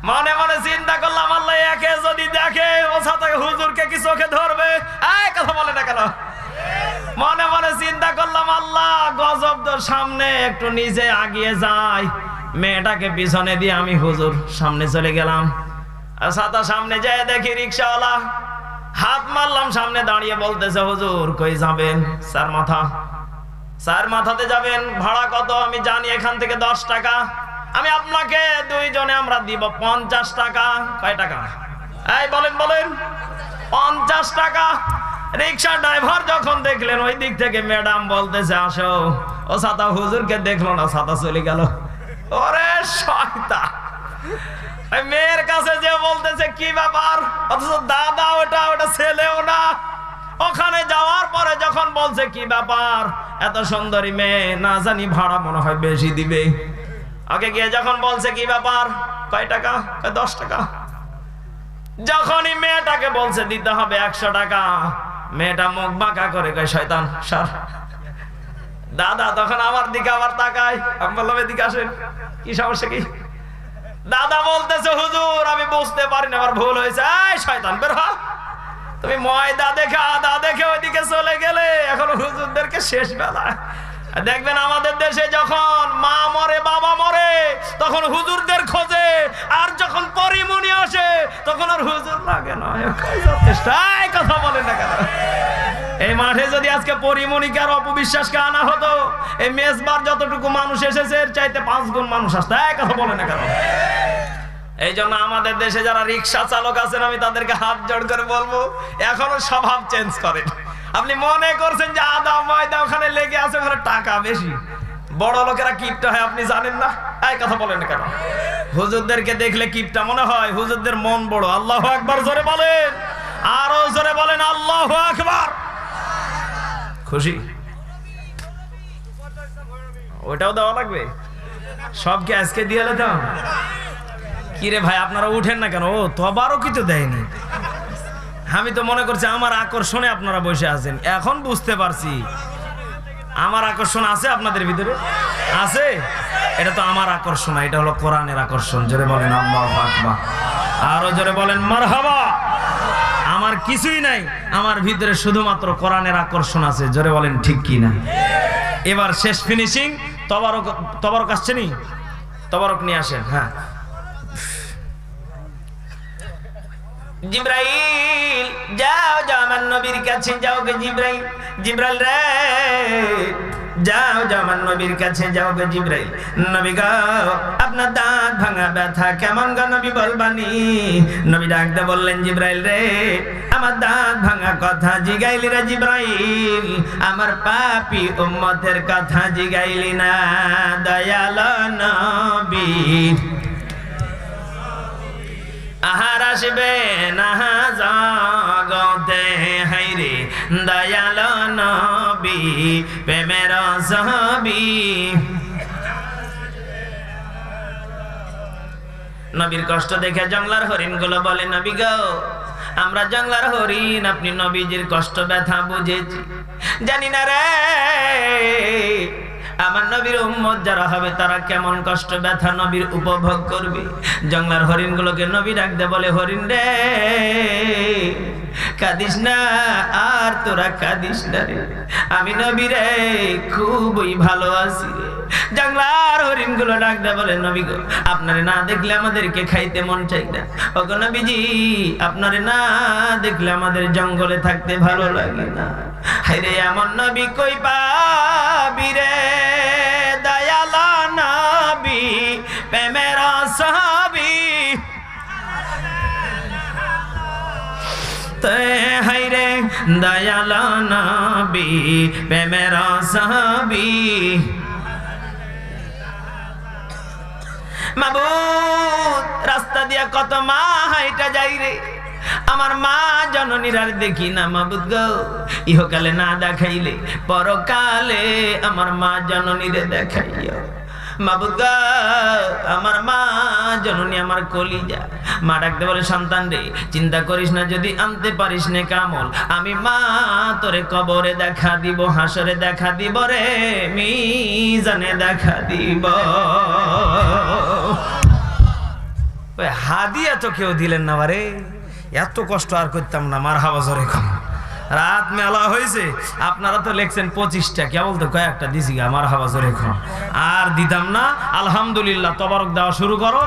মনে মনে চিন্তা করলাম, আল্লাহ একে যদি দেখে ও সাথে হুজুরকে কি চোখে ধরবে? এই কথা বলে না কেন? মনে মনে চিন্তা করলাম, আল্লাহ গজব তো সামনে, একটু নিচে আগিয়ে যাই। মেয়েটাকে পিছনে দিয়ে আমি হুজুর সামনে চলে গেলাম। আর সাথে সামনে যেয়ে দেখি রিকশাওয়ালা, হাত মারলাম, সামনে দাঁড়িয়ে বলতেছে, হুজুর কই যাবেন? চার মাথাতে যাবেন, ভাড়া কত? আমি জানি এখান থেকে 10 টাকা। আমি আপনাকে দুইজনে আমরা দিব 50 টাকা। কয় টাকা? এই বলেন বলেন। 50 টাকা। রিকশা ড্রাইভার যখন দেখলেন ওই দিক থেকে ম্যাডাম বলতেছে আসো, ও সাদা হুজুরকে দেখলো না, সাদা চলে গেল। ওরে শয়তান, ওই মেয়ের কাছে যে বলতেছে কি ব্যাপার, অথচ দাদা ওটা ছেলেও না। ওখানে যাওয়ার পরে যখন বলছে কি ব্যাপার, এত সুন্দরী মেয়ে, না জানি ভাড়া মনে হয় বেশি দিবে। ওকে গিয়ে যখন বলছে কি ব্যাপার, কয় টাকা? 10 টাকা। যখনই মেয়েটাকে বলছে দিতে হবে 100 টাকা, মেয়েটা মুখ বাঁকা করে কয় শয়তান সর। দাদা তখন আমার দিকে আবার তাকায়। আমি বললাম এদিকে আসেন, কি সমস্যা কি? দাদা বলতেছে হুজুর আমি বুঝতে পারিনি, আমার ভুল হয়েছে। এই শয়তান বের হ। তুমি ময়দা দেখে আদা দেখে ওইদিকে চলে গেলে, এখন হুজুরদেরকে শেষ বেলা। দেখবেন আমাদের দেশে যখন মা মরে বাবা মরে তখন হুজুরদের খোঁজে, আর যখন পরিমণি আসে তখন আর হুজুর লাগে না। কথা বলেন না কেন? এই মাঠে যদি আজকে পরিমণিকে আর অপবিশ্বাসকে আনা হতো, এই মেজবার যতটুকু মানুষ এসেছে এর চাইতে 5 গুণ মানুষ আসতো। কথা বলেন না কেন? এই জন্য আমাদের দেশে যারা রিক্সা চালক আছেন, আমি তাদেরকে হাত জোড় করে বলবো, এখনো স্বভাব চেঞ্জ করেন। আপনি মনে করছেন যে আদা ময়দা ওখানে লেগে আছে, ওখানে টাকা বেশি। বড় লোকেরা কিপটা হয়, আপনি জানেন না? এই কথা বলেন না কেন? হুজুরদেরকে দেখলে কিপটা মনে হয়, হুজুরদের মন বড়। আল্লাহু আকবার জোরে বলেন, আরো জোরে বলেন আল্লাহু আকবার। খুশি? ওটাও দেওয়া লাগবে? সবকে আজকে দিয়ে এলাম। কিরে ভাই আপনারা উঠেন না কেন? ও তবারও কিছু দেয়নি। আমি তো মনে করছি আমার আকর্ষণে আপনারা বসে আছেন। এখন বুঝতে পারছি আমার আকর্ষণ আছে আপনাদের ভিতরে আছে। এটা তো আমার আকর্ষণ, এটা হলো কোরআনের আকর্ষণ। জোরে বলেন আল্লাহু আকবার, আরো জোরে বলেন মারহাবা। আমার কিছুই নাই, আমার ভিতরে শুধুমাত্র কোরআনের আকর্ষণ আছে। জোরে বলেন ঠিক কি না? এবার শেষ ফিনিশিং। তবারক আসছে নি? তবারক নিয়ে আসেন। হ্যাঁ জিব্রাইল যাও যাও আমার নবীর কাছে যাও গে জিব্রাইল, জিব্রাইল রে যাও যাও আমার নবীর কাছে যাও গে জিব্রাইল। নবী গো আপনার দাঁত ভাঙা ব্যথা কেমন গো নবী বলবানি? নবী ডাকতে বললেন জিব্রাইল রে আমার দাঁত ভাঙা কথা জিগাইলি রে জিব্রাইল, আমার পাপী উম্মতের কথা জিগাইলি না। দয়াল নবী আহার আসবে না জগতে হাইরে, দয়াল নবী প্রেমের ছবি। নবীর কষ্ট দেখে জঙ্গলার হরিণ গুলো বলে নবী গো আমরা জঙ্গলার হরিণ, আপনি নবীজির কষ্ট ব্যথা বুঝেছি। জানি না রে আমার নবীর উম্মত যারা হবে তারা কেমন কষ্ট ব্যথা নবীর উপভোগ করবে। জঙ্গলার হরিণ গুলোকে নবী ডাকতে বলে হরিণ রে কাঁদিস না, আর তোরা কাঁদিস না রে, আমি নবী রে খুবই ভালো আছি রে। জঙ্গলার হরিণ গুলো ডাকতে বলে নবী গো আপনারে না দেখলে আমাদেরকে খাইতে মন চাই না। ওগো নবীজি আপনারে না দেখলে আমাদের জঙ্গলে থাকতে ভালো লাগে না। হায়রে এমন নবী কই পাবি রে, দয়াল নবী প্রেমের ছবি। হায়রে দয়াল নবী প্রেমের ছবি। মাবুদ রাস্তা দিয়া কত মা হাইটা যাই রে, আমার মা জননীর আর দেখি না মাবুদ গো, ইহকালে না দেখাইলে পরকালে আমার মা জননীরে দেখাইও। মাবুদ গো আমার মা জননী আমার কলিজা। মা ডাকতে বলে সন্তান রে চিন্তা করিস না, যদি আনতে পারিস নে কামল আমি মা তোরে কবরে দেখা দিব, হাসরে দেখা দিব রে, মিজানে দেখা দিব। হাদিয়া তো কেউ দিলেন না বারে, এত কষ্ট আর করতাম না। মার হাওয়া জোরে কম রাত মেলা হয়েছে, আপনারা তো লেখছেন 25টা, কেবল তো কয়েকটা দিছি গা। মার হাওয়া জোরে কম আর দিতাম না। আলহামদুলিল্লাহ তবারক দেওয়া শুরু করো।